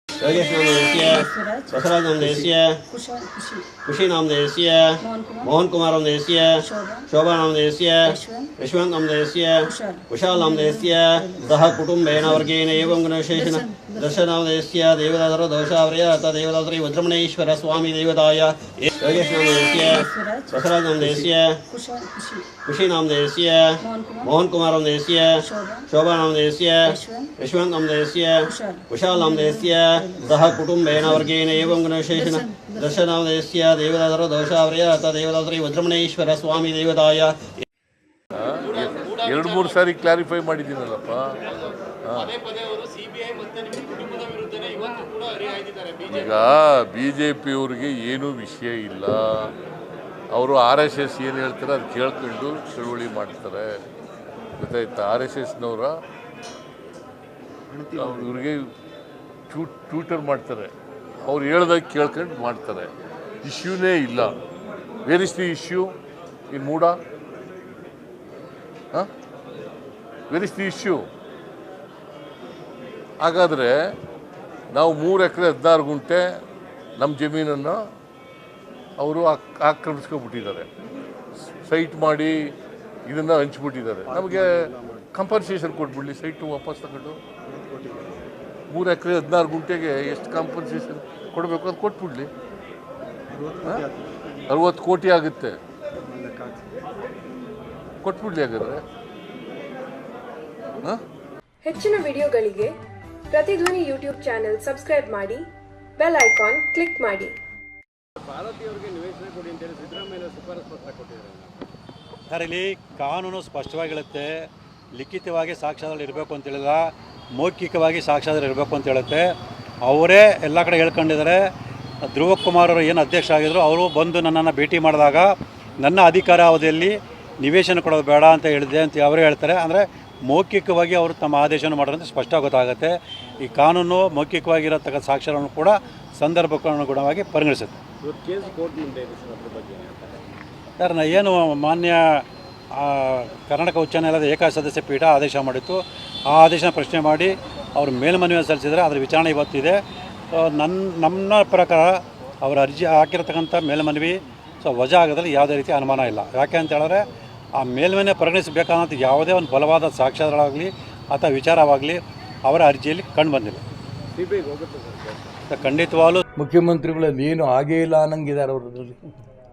योगेश नामदेशीय, बसवराज नामदेशीय, खुशी नामदेशीय, मोहन कुमार नामदेशीय, शोभा नामदेशीय, यशवंत नामदेशीय, कुशाल नामदेशीय, सह कुटुंबेन वर्गेण एवं गुणविशेषेण दर्शन नामदेशीय देवदातर दोषावर्य अथ देवदात्री वज्रमणेश्वर स्वामी देवताय योगेश नामदेशीय, बसवराज नामदेशीय, खुशी नामदेशीय, मोहन कुमार नामदेशीय, शोभा नामदेशीय, यशवंत नामदेशीय, कुशाल नामदेशीय सह कुटुंबेन वर्गेण एवं गुणविशेषेण दर्शन नामदेशीय देवदातर दोषावर्य अथ देवदात्री वज्रमणेश्वर स्वामी देवताय. 2-3 ಸಾರಿ ಕ್ಲಾರಿಫೈ ಮಾಡಿದ್ದೀನಲ್ಲಪ್ಪ. ಈಗ BJP-ಅವ್ರಿಗೆ ಏನೂ ವಿಷಯ ಇಲ್ಲ. ಅವರು RSS ಏನು ಹೇಳ್ತಾರೆ ಅದು ಕೇಳ್ಕೊಂಡು ಚಳುವಳಿ ಮಾಡ್ತಾರೆ, ಗೊತ್ತಾಯ್ತಾ? RSSನವರ ಇವ್ರಿಗೆ ಟ್ಯೂಟರ್ ಮಾಡ್ತಾರೆ, ಅವ್ರು ಹೇಳ್ದಾಗ ಕೇಳ್ಕೊಂಡು ಮಾಡ್ತಾರೆ. ಇಶ್ಯೂನೇ ಇಲ್ಲ. Where is the issue in MUDA? Where is the issue? ಹಾಗಾದರೆ ನಾವು 3 ಎಕರೆ 16 ಗುಂಟೆ ನಮ್ಮ ಜಮೀನನ್ನು ಅವರು ಆಕ್ರಮಿಸ್ಕೊಬಿಟ್ಟಿದ್ದಾರೆ, ಸೈಟ್ ಮಾಡಿ ಇದನ್ನು ಹಂಚ್ಬಿಟ್ಟಿದ್ದಾರೆ. ನಮಗೆ ಕಂಪನ್ಸೇಷನ್ ಕೊಟ್ಬಿಡಲಿ, ಸೈಟು ವಾಪಸ್ ತಗೊಂಡು 3 ಎಕರೆ 16 ಗುಂಟೆಗೆ ಎಷ್ಟು ಕಾಂಪನ್ಸೇಷನ್ ಕೊಡಬೇಕು ಅದು ಕೊಟ್ಬಿಡ್ಲಿ. 60 ಕೋಟಿ ಆಗುತ್ತೆ, ಕೊಟ್ಬಿಡ್ಲಿ ಹಾಗಾದರೆ. ಹೆಚ್ಚಿನ ವಿಡಿಯೋಗಳಿಗೆ ಪ್ರತಿಧ್ವನಿ ಯೂಟ್ಯೂಬ್ ಚಾನೆಲ್ ಸಬ್ಸ್ಕ್ರೈಬ್ ಮಾಡಿ, ಬೆಲ್ ಐಕಾನ್ ಕ್ಲಿಕ್ ಮಾಡಿ. ಸರ್, ಇಲ್ಲಿ ಕಾನೂನು ಸ್ಪಷ್ಟವಾಗಿ ಹೇಳುತ್ತೆ, ಲಿಖಿತವಾಗಿ ಸಾಕ್ಷ್ಯಾಧಾರ ಇರಬೇಕು ಅಂತ ಹೇಳಿಲ್ಲ, ಮೌಖಿಕವಾಗಿ ಸಾಕ್ಷ್ಯಾಧಾರ ಇರಬೇಕು ಅಂತ ಹೇಳುತ್ತೆ. ಅವರೇ ಎಲ್ಲ ಕಡೆ ಹೇಳ್ಕೊಂಡಿದ್ದಾರೆ. ಧ್ರುವ ಕುಮಾರ್ ಅವರು ಏನು ಅಧ್ಯಕ್ಷ ಆಗಿದ್ರು, ಅವರು ಬಂದು ನನ್ನನ್ನು ಭೇಟಿ ಮಾಡಿದಾಗ ನನ್ನ ಅಧಿಕಾರಾವಧಿಯಲ್ಲಿ ನಿವೇಶನ ಕೊಡೋದು ಬೇಡ ಅಂತ ಹೇಳಿದೆ ಅಂತ ಅವರೇ ಹೇಳ್ತಾರೆ. ಅಂದರೆ ಮೌಖಿಕವಾಗಿ ಅವರು ತಮ್ಮ ಆದೇಶವನ್ನು ಮಾಡೋದಂತ ಸ್ಪಷ್ಟ ಗೊತ್ತಾಗುತ್ತೆ. ಈ ಕಾನೂನು ಮೌಖಿಕವಾಗಿರತಕ್ಕ ಸಾಕ್ಷ್ಯಗಳನ್ನು ಕೂಡ ಸಂದರ್ಭಕ್ಕನುಗುಣವಾಗಿ ಪರಿಗಣಿಸುತ್ತೆ. ಸರ್ ಏನು ಮಾನ್ಯ ಕರ್ನಾಟಕ ಉಚ್ಚ ನ್ಯಾಯಾಲಯದ ಏಕಸದಸ್ಯ ಪೀಠ ಆದೇಶ ಮಾಡಿತ್ತು. ಆ ಆದೇಶನ ಪ್ರಶ್ನೆ ಮಾಡಿ ಅವರು ಮೇಲ್ಮನವಿ ಸಲ್ಲಿಸಿದರೆ ಅದರ ವಿಚಾರಣೆ ಇವತ್ತಿದೆ. ನಮ್ಮ ಪ್ರಕಾರ ಅವರ ಅರ್ಜಿ ಹಾಕಿರತಕ್ಕಂಥ ಮೇಲ್ಮನವಿ ವಜಾ ಆಗೋದ್ರಲ್ಲಿ ಯಾವುದೇ ರೀತಿ ಅನುಮಾನ ಇಲ್ಲ. ಯಾಕೆ ಅಂತ ಹೇಳಿದ್ರೆ ಆ ಮೇಲ್ಮನೆ ಪರಿಗಣಿಸಬೇಕಾದಂಥ ಯಾವುದೇ ಒಂದು ಬಲವಾದ ಸಾಕ್ಷ್ಯಗಳಾಗಲಿ ಅಥವಾ ವಿಚಾರವಾಗಲಿ ಅವರ ಅರ್ಜಿಯಲ್ಲಿ ಕಂಡು ಬಂದಿಲ್ಲ. ಖಂಡಿತವಾಗಲೂ ಮುಖ್ಯಮಂತ್ರಿಗಳಲ್ಲಿ ಏನು ಆಗೇ ಇಲ್ಲ ಅನ್ನಂಗಿದ್ದಾರೆ ಅವರಲ್ಲಿ,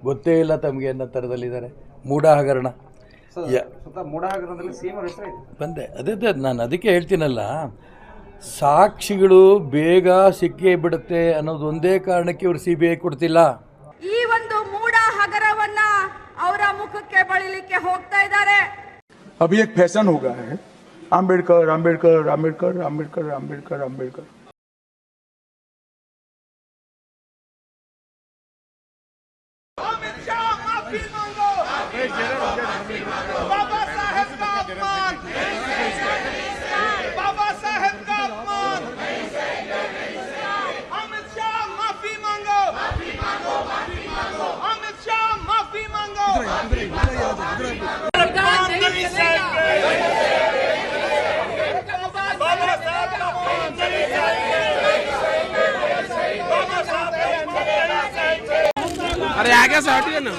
ಗೊತ್ತೇ ಇಲ್ಲ ತಮಗೆ ಅನ್ನೋ ಥರದಲ್ಲಿದ್ದಾರೆ. ಮೂಢ ಹಗರಣ ಬಂದೆ ಅದೇ ನಾನು ಅದಕ್ಕೆ ಹೇಳ್ತೀನಲ್ಲ, ಸಾಕ್ಷಿಗಳು ಬೇಗ ಸಿಕ್ಕೇ ಬಿಡುತ್ತೆ ಅನ್ನೋದು ಒಂದೇ ಕಾರಣಕ್ಕೆ ಇವರು CBI ಕೊಡ್ತಿಲ್ಲ. ಈ ಒಂದು ಮೂಢ ಹಗರವನ್ನ ಅವರ ಮುಖಕ್ಕೆ ಬಳಿಲಿಕ್ಕೆ ಹೋಗ್ತಾ ಇದ್ದಾರೆ. अभी एक फैशन हो गया है, आम्बेडकर आम्बेडकर आम्बेडकर आम्बेडकर आम्बेडकर आम्बेडकर। बाबा साहेब का अपमान, बाबा साहेब का अपमान। अमित शाह माफी मांगो, अमित शाह माफी मांगो। अरे आगे से हटिए ना,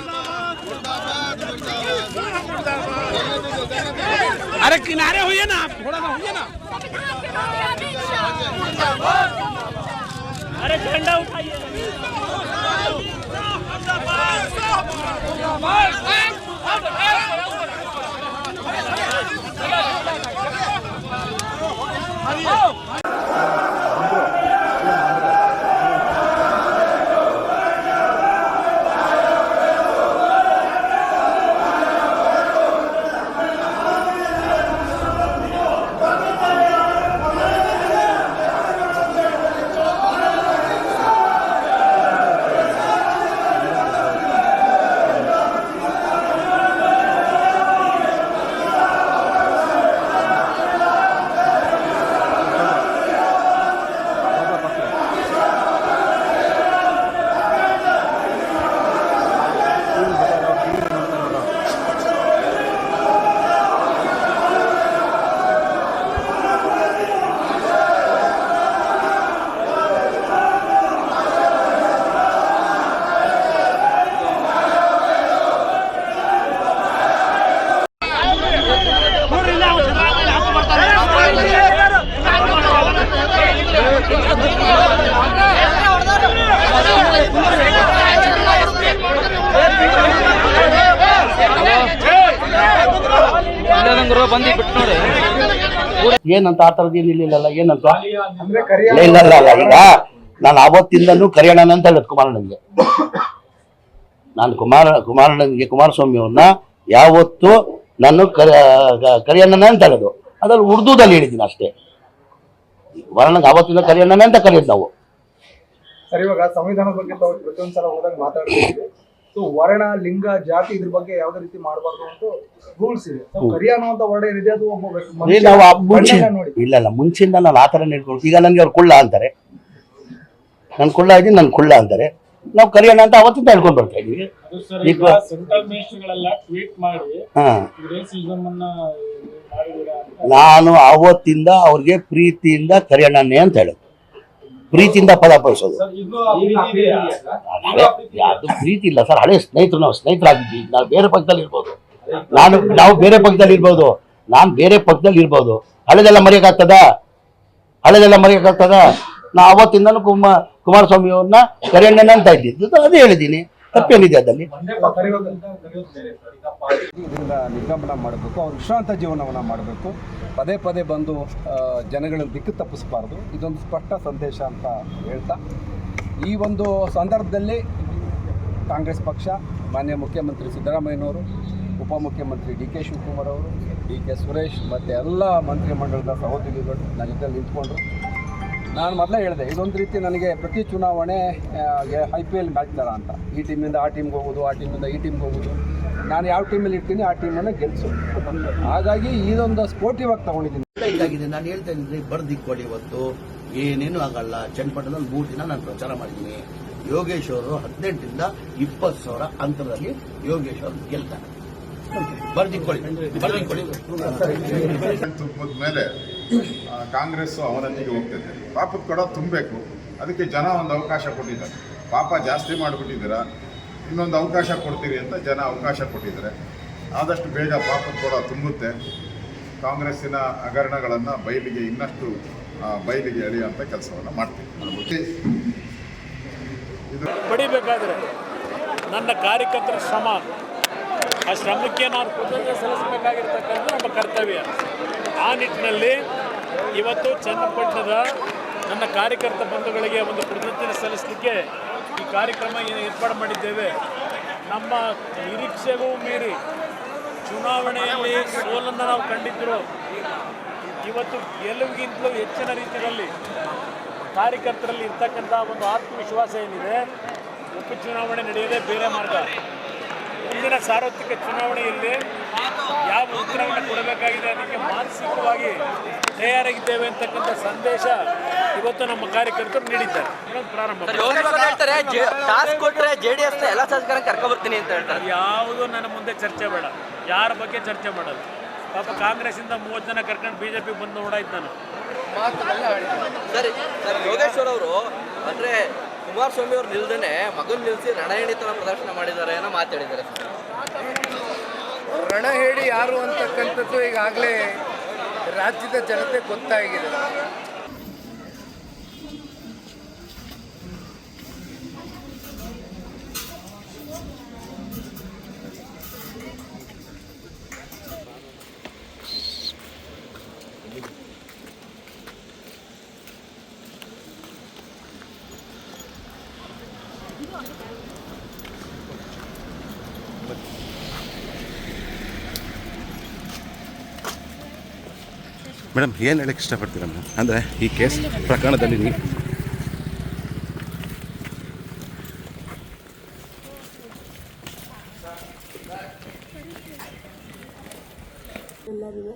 अरे किनारे होइए ना, आप थोड़ा सा होइए ना। अरे झंडा उठाइए। ಏನಂತ ಆ ಥರದ್ದು ಏನಿಲ್ಲ, ಏನಂತ ಇಲ್ಲ ಈಗ ನಾನು ಆವತ್ತಿಂದನೂ ಕರೆಯೋಣ ಅಂತ ಹೇಳಿದ್ ಕುಮಾರಣ್ಣನಿಗೆ. ನಾನು ಕುಮಾರಸ್ವಾಮಿ ಅವ್ರನ್ನ ಯಾವತ್ತು ನಾನು ಕರೆಯೋಣ ಅಂತ ಹೇಳೋದು, ಅದ್ರಲ್ಲಿ ಉರ್ದುದಲ್ಲಿ ಹೇಳಿದ್ದೀನಿ ಅಷ್ಟೇ. ಕುಮಾರಣ್ಣಗೆ ಆವತ್ತಿಂದ ಕರೆಯೋಣ ಅಂತ ಕರೆಯೋದು ನಾವು. ಸರ್, ಇವಾಗ ಸಂವಿಧಾನದ ಬಗ್ಗೆ ಪ್ರತಿಯೊಂದ್ಸಲ ಹೋದಾಗ ಮಾತಾಡ್ತಿದ್ದೀವಿ. ಸೊ ವರ್ಣ, ಲಿಂಗ, ಜಾತಿ ಇದ್ರ ಬಗ್ಗೆ ಯಾವ್ದೇ ರೀತಿ ಮಾಡಬಾರ್ದು ಅಂತ ರೂಲ್ಸ್ ಇದೆ. ಕರಿ ಅನ್ನುವಂತ ವರ್ಣ ಏನಿದೆ ಅದು ಇಲ್ಲ ಮುಂಚಿಂದ ನಾನು ಆತರ ಹೇಳ್ಕೊಂಡು, ಈಗ ನನ್ಗೆ ಅವ್ರು ಕುಳ್ಳ ಅಂತಾರೆ, ನಾನು ಕುಳ್ಳ ಇದ್ದೀನಿ, ನನ್ ಕುಳ್ಳ ಅಂತಾರೆ, ನಾವು ಕರಿಯೋಣ ಅಂತ ಅವತ್ತಿಂದ ಹೇಳ್ಕೊಂಡು ಬರ್ತಾ ಇದೀವಿ. ನಾನು ಅವತ್ತಿಂದ ಅವ್ರಿಗೆ ಪ್ರೀತಿಯಿಂದ ಕರಿಯೋಣನೇ ಅಂತ ಹೇಳೋದು, ಪ್ರೀತಿಯಿಂದ ಪದ ಬಳಸೋದು. ಅದು ಪ್ರೀತಿ ಇಲ್ಲ ಸರ್, ಹಳೆ ಸ್ನೇಹಿತರು, ನಾವು ಸ್ನೇಹಿತರಾಗಿದ್ದೀವಿ. ನಾವು ಬೇರೆ ಪಕ್ಕದಲ್ಲಿ ಇರ್ಬೋದು, ನಾವು ಬೇರೆ ಪಕ್ಕದಲ್ಲಿ ಇರ್ಬೋದು, ನಾನು ಬೇರೆ ಪಕ್ಕದಲ್ಲಿ ಇರ್ಬೋದು. ಹಳೆದೆಲ್ಲ ಮರೆಯಕ್ಕಾಗ್ತದ? ನಾ ಅವತ್ತಿಂದನೂ ಕುಮಾರಸ್ವಾಮಿ ಅವ್ರನ್ನ ಕರೆಯಣ್ಣ ಅಂತ ಇದ್ದಿದ್ದು, ಅದೇ ಹೇಳಿದ್ದೀನಿ. ತಪ್ಪೇನಿದೆ ಅದಲ್ಲಿ? ಇದರಿಂದ ನಿರ್ಗಮನ ಮಾಡಬೇಕು, ಅವ್ರು ವಿಶ್ರಾಂತ ಜೀವನವನ್ನು ಮಾಡಬೇಕು. ಪದೇ ಪದೇ ಬಂದು ಜನಗಳ ದಿಕ್ಕು ತಪ್ಪಿಸಬಾರ್ದು. ಇದೊಂದು ಸ್ಪಷ್ಟ ಸಂದೇಶ ಅಂತ ಹೇಳ್ತಾ, ಈ ಒಂದು ಸಂದರ್ಭದಲ್ಲಿ ಕಾಂಗ್ರೆಸ್ ಪಕ್ಷ, ಮಾನ್ಯ ಮುಖ್ಯಮಂತ್ರಿ ಸಿದ್ದರಾಮಯ್ಯನವರು, ಉಪಮುಖ್ಯಮಂತ್ರಿ DK ಶಿವಕುಮಾರ್ ಅವರು, DK ಸುರೇಶ್ ಮತ್ತು ಎಲ್ಲ ಮಂತ್ರಿಮಂಡಲದ ಸಹೋದ್ಯೋಗಿಗಳು ನನ್ನ ಜೊತೆ ನಿಂತ್ಕೊಂಡ್ರು. ನಾನು ಮೊದಲೇ ಹೇಳಿದೆ, ಇದೊಂದು ರೀತಿ ನನಗೆ ಪ್ರತಿ ಚುನಾವಣೆ IPL ಮ್ಯಾಚ್ ಥರ ಅಂತ. ಈ ಟೀಮಿಂದ ಆ ಟೀಮ್ಗೆ ಹೋಗೋದು, ಆ ಟೀಮಿಂದ ಈ ಟೀಮ್ಗೆ ಹೋಗೋದು. ನಾನು ಯಾವ ಟೀಮಲ್ಲಿ ಇರ್ತೀನಿ ಆ ಟೀಮನ್ನು ಗೆಲ್ಲಿಸು. ಹಾಗಾಗಿ ಇದೊಂದು ಸ್ಪೋರ್ಟಿವ್ ಆಗಿ ತಗೊಂಡಿದ್ದೀನಿ. ಇದಾಗಿದೆ. ನಾನು ಹೇಳ್ತಾ ಇದ್ದೀನಿ, ಬರ್ದಿಕ್ಕೊಡಿ. ಇವತ್ತು ಏನೇನು ಆಗಲ್ಲ. ಚನ್ನಪಟ್ಟಣದಲ್ಲಿ 3 ದಿನ ನಾನು ಪ್ರಚಾರ ಮಾಡಿದ್ದೀನಿ. ಯೋಗೇಶ್ ಅವರು 18ರಿಂದ 20,000 ಅಂತರದಲ್ಲಿ ಯೋಗೇಶ್ ಅವರು ಗೆಲ್ತಾರೆ. ಬರ್ದಿಕ್ಕೊಳ್ಳಿ. ತುಪ್ಪದ ಮೇಲೆ ಕಾಂಗ್ರೆಸ್ ಅವನತಿಗೆ ಹೋಗ್ತೈತೆ. ಪಾಪದ ಕೊಡ ತುಂಬಬೇಕು. ಅದಕ್ಕೆ ಜನ ಒಂದು ಅವಕಾಶ ಕೊಟ್ಟಿದ್ದಾರೆ. ಪಾಪ ಜಾಸ್ತಿ ಮಾಡಿಬಿಟ್ಟಿದ್ದೀರಾ, ಇನ್ನೊಂದು ಅವಕಾಶ ಕೊಡ್ತೀರಿ ಅಂತ ಜನ ಅವಕಾಶ ಕೊಟ್ಟಿದ್ದಾರೆ. ಆದಷ್ಟು ಬೇಗ ಪಾಪದ ಕೊಡ ತುಂಬುತ್ತೆ. ಕಾಂಗ್ರೆಸ್ಸಿನ ಹಗರಣಗಳನ್ನು ಇನ್ನಷ್ಟು ಬಯಲಿಗೆ ಎಳೆಯುವಂಥ ಕೆಲಸವನ್ನು ಮಾಡ್ತೀವಿ. ಪಡಿಬೇಕಾದ್ರೆ ನನ್ನ ಕಾರ್ಯಕರ್ತರ ಶ್ರಮ, ಆ ಶ್ರಮಕ್ಕೆ ನಾನು ಕೃತಜ್ಞತೆ ಸಲ್ಲಿಸಬೇಕಾಗಿರ್ತಕ್ಕಂಥ ನಮ್ಮ ಕರ್ತವ್ಯ. ಆ ನಿಟ್ಟಿನಲ್ಲಿ ಇವತ್ತು ಚನ್ನಪಟ್ಟಣದ ನನ್ನ ಕಾರ್ಯಕರ್ತ ಬಂಧುಗಳಿಗೆ ಒಂದು ಕೃತಜ್ಞತೆ ಸಲ್ಲಿಸಲಿಕ್ಕೆ ಈ ಕಾರ್ಯಕ್ರಮ ಏರ್ಪಾಡು ಮಾಡಿದ್ದೇವೆ. ನಮ್ಮ ನಿರೀಕ್ಷೆಗೂ ಮೀರಿ ಚುನಾವಣೆಯಲ್ಲಿ ಸೋಲನ್ನು ನಾವು ಕಂಡಿದ್ದರು. ಇವತ್ತು ಗೆಲುವಿಗಿಂತಲೂ ಹೆಚ್ಚಿನ ರೀತಿಯಲ್ಲಿ ಕಾರ್ಯಕರ್ತರಲ್ಲಿ ಇರ್ತಕ್ಕಂಥ ಒಂದು ಆತ್ಮವಿಶ್ವಾಸ ಏನಿದೆ, ಉಪಚುನಾವಣೆ ನಡೆಯೋದೇ ಬೇರೆ ಮಾರ್ಗ. ಮುಂದಿನ ಸಾರ್ವತ್ರಿಕ ಚುನಾವಣೆಯಲ್ಲಿ ಯಾವ ಉತ್ತರವನ್ನು ಕೊಡಬೇಕಾಗಿದೆ ಅದಕ್ಕೆ ಮಾನಸಿಕವಾಗಿ ತಯಾರಾಗಿದ್ದೇವೆ ಅಂತಕ್ಕಂಥ ಸಂದೇಶ ಇವತ್ತು ನಮ್ಮ ಕಾರ್ಯಕರ್ತರು ನೀಡಿದ್ದಾರೆ. ಪ್ರಾರಂಭ ಯಾವುದು ನನ್ನ ಮುಂದೆ ಚರ್ಚೆ ಬೇಡ, ಯಾರ ಬಗ್ಗೆ ಚರ್ಚೆ ಮಾಡಲ್ಲ. ಪಾಪ ಕಾಂಗ್ರೆಸ್ಸಿಂದ 30 ಜನ ಕರ್ಕೊಂಡು BJP ಬಂದು ಓಡಾಯ್ತು. ನಾನು ಸರಿ ಸರ್, ಯೋಗೇಶ್ವರ್ ಅವರು ಅಂದ್ರೆ ಕುಮಾರಸ್ವಾಮಿ ಅವ್ರು ನಿಲ್ದೇನೆ ಮಗನ್ ನಿಲ್ಸಿ ರಣಹೇಡಿ ತರ ಪ್ರದರ್ಶನ ಮಾಡಿದ್ದಾರೆ ಅನ್ನೋ ಮಾತಾಡಿದ್ದಾರೆ. ರಣಹೇಡಿ ಯಾರು ಅಂತಕ್ಕಂಥದ್ದು ಈಗಾಗಲೇ ರಾಜ್ಯದ ಜನತೆ ಗೊತ್ತಾಗಿದೆ. ಮೇಡಮ್, ಏನು ಹೇಳಕ್ಕೆ ಇಷ್ಟಪಡ್ತೀರಾ ಮೇಡಮ್? ಅಂದರೆ ಈ ಕೇಸ್ ಪ್ರಕರಣದಲ್ಲಿ ಎಲ್ಲರಿಗೂ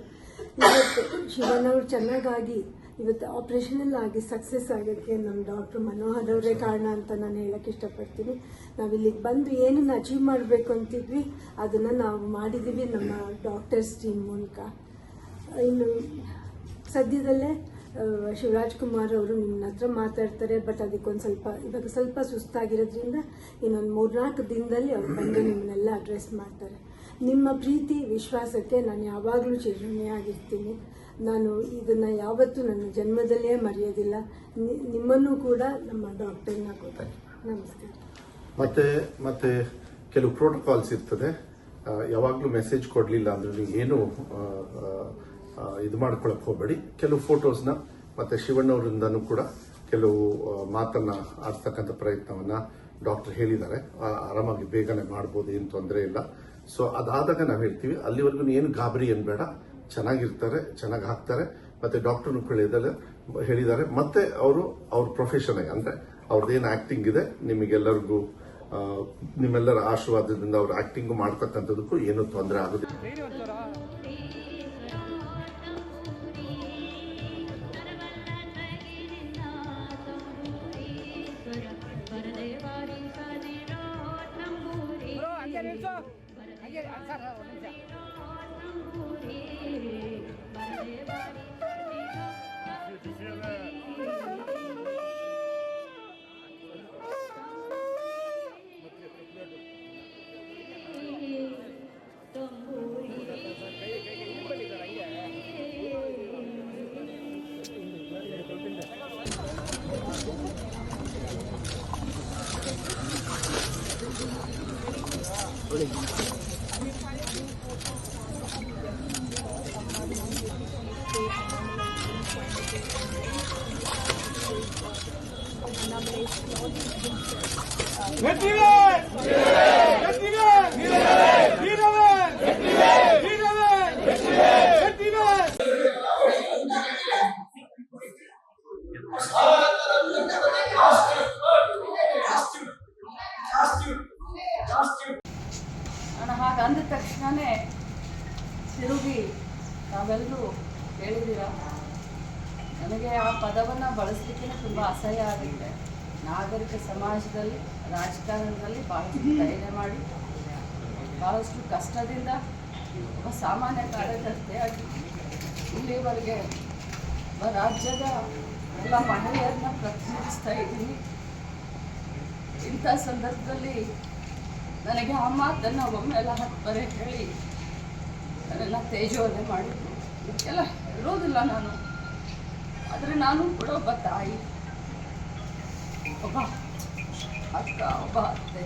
ಇವತ್ತು ಶಿವನವ್ರು ಚೆನ್ನಾಗಾಗಿ ಇವತ್ತು ಆಪ್ರೇಷನಲ್ ಆಗಿ ಸಕ್ಸಸ್ ಆಗೋಕ್ಕೆ ನಮ್ಮ ಡಾಕ್ಟರ್ ಮನೋಹರ್ ಅವರೇ ಕಾರಣ ಅಂತ ನಾನು ಹೇಳಕ್ಕೆ ಇಷ್ಟಪಡ್ತೀನಿ. ನಾವಿಲ್ಲಿಗೆ ಬಂದು ಏನನ್ನು ಅಚೀವ್ ಮಾಡಬೇಕು ಅಂತಿದ್ವಿ ಅದನ್ನು ನಾವು ಮಾಡಿದ್ದೀವಿ ನಮ್ಮ ಡಾಕ್ಟರ್ಸ್ ಟೀಮ್ ಮೂಲಕ. ಇನ್ನು ಸದ್ಯದಲ್ಲೇ ಶಿವರಾಜ್ ಕುಮಾರ್ ಅವರು ನಿಮ್ಮ ಹತ್ರ ಮಾತಾಡ್ತಾರೆ. ಬಟ್ ಅದಕ್ಕೊಂದು ಇವಾಗ ಸ್ವಲ್ಪ ಸುಸ್ತಾಗಿರೋದ್ರಿಂದ ಇನ್ನೊಂದು 3-4 ದಿನದಲ್ಲಿ ಅವ್ರು ಬಂದು ನಿಮ್ಮನ್ನೆಲ್ಲ ಅಡ್ರೆಸ್ ಮಾಡ್ತಾರೆ. ನಿಮ್ಮ ಪ್ರೀತಿ ವಿಶ್ವಾಸಕ್ಕೆ ನಾನು ಯಾವಾಗಲೂ ಚಿರಋಣಿಯಾಗಿರ್ತೀನಿ. ನಾನು ಇದನ್ನು ಯಾವತ್ತೂ ನನ್ನ ಜನ್ಮದಲ್ಲೇ ಮರೆಯೋದಿಲ್ಲ. ನಿಮ್ಮನ್ನು ಕೂಡ ನಮ್ಮ ಡಾಕ್ಟರ್ನ ಕೂಡ ನಮಸ್ಕಾರ. ಮತ್ತೆ ಕೆಲವು ಪ್ರೋಟೋಕಾಲ್ಸ್ ಇರ್ತದೆ. ಯಾವಾಗಲೂ ಮೆಸೇಜ್ ಕೊಡಲಿಲ್ಲ ಅಂದ್ರೆ ನೀವು ಏನು ಇದು ಮಾಡ್ಕೊಳಕ್ಕೆ ಹೋಗಬೇಡಿ. ಕೆಲವು ಫೋಟೋಸ್ನ ಮತ್ತೆ ಶಿವಣ್ಣವರಿಂದನೂ ಕೂಡ ಕೆಲವು ಮಾತನ್ನ ಆಡ್ತಕ್ಕಂಥ ಪ್ರಯತ್ನವನ್ನ ಡಾಕ್ಟರ್ ಹೇಳಿದ್ದಾರೆ. ಆರಾಮಾಗಿ ಬೇಗನೆ ಮಾಡ್ಬೋದು, ಏನು ತೊಂದರೆ ಇಲ್ಲ. ಸೊ ಅದಾದಾಗ ನಾವು ಹೇಳ್ತೀವಿ, ಅಲ್ಲಿವರೆಗೂ ಏನು ಗಾಬರಿ ಏನು ಬೇಡ, ಚೆನ್ನಾಗಿರ್ತಾರೆ, ಚೆನ್ನಾಗಿ ಹಾಕ್ತಾರೆ. ಮತ್ತೆ ಡಾಕ್ಟರ್ನು ಹೇಳಿದ್ದಾರೆ. ಮತ್ತೆ ಅವ್ರ ಪ್ರೊಫೆಷನ್ ಅಂದ್ರೆ ಅವ್ರದ್ದೇನು ಆಕ್ಟಿಂಗ್ ಇದೆ ನಿಮಗೆಲ್ಲರಿಗೂ ನಿಮ್ಮೆಲ್ಲರ ಆಶೀರ್ವಾದದಿಂದ ಅವ್ರ ಆಕ್ಟಿಂಗ್ ಮಾಡ್ತಕ್ಕಂಥದಕ್ಕೂ ಏನೂ ತೊಂದರೆ ಆಗೋದಿಲ್ಲ. ಹಾಗಂದ ತಾವೆಲ್ಲರೂ ಕೇಳಿದ್ದೀರಾ. ನನಗೆ ಆ ಪದವನ್ನು ಬಳಸಲಿಕ್ಕೆ ತುಂಬ ಅಸಹ್ಯ ಆಗುತ್ತೆ. ನಾಗರಿಕ ಸಮಾಜದಲ್ಲಿ, ರಾಜಕಾರಣದಲ್ಲಿ ಭಾಳಷ್ಟು ಧೈರ್ಯ ಮಾಡಿ, ಭಾಳಷ್ಟು ಕಷ್ಟದಿಂದ ಒಬ್ಬ ಸಾಮಾನ್ಯ ಕಾರ್ಯಕರ್ತೆಯಾಗಿ ಇಲ್ಲಿವರೆಗೆ ರಾಜ್ಯದ ಎಲ್ಲ ಮಹಿಳೆಯರನ್ನ ಪ್ರತಿನಿಧಿಸ್ತಾ ಇದ್ದೀನಿ. ಇಂಥ ಸಂದರ್ಭದಲ್ಲಿ ನನಗೆ ಆ ಮಾತನ್ನು ಒಮ್ಮೆಲ್ಲ 10 ಬರೆ ಹೇಳಿ ನನ್ನೆಲ್ಲ ತೇಜೋವಧೆ ಮಾಡಿದ್ರು. ಎಲ್ಲ ಹೇಳೋದಿಲ್ಲ ನಾನು, ಆದರೆ ನಾನು ಕೂಡ ಒಬ್ಬ ತಾಯಿ, ಒಬ್ಬ ಅಕ್ಕ, ಒಬ್ಬ ಅತ್ತೆ.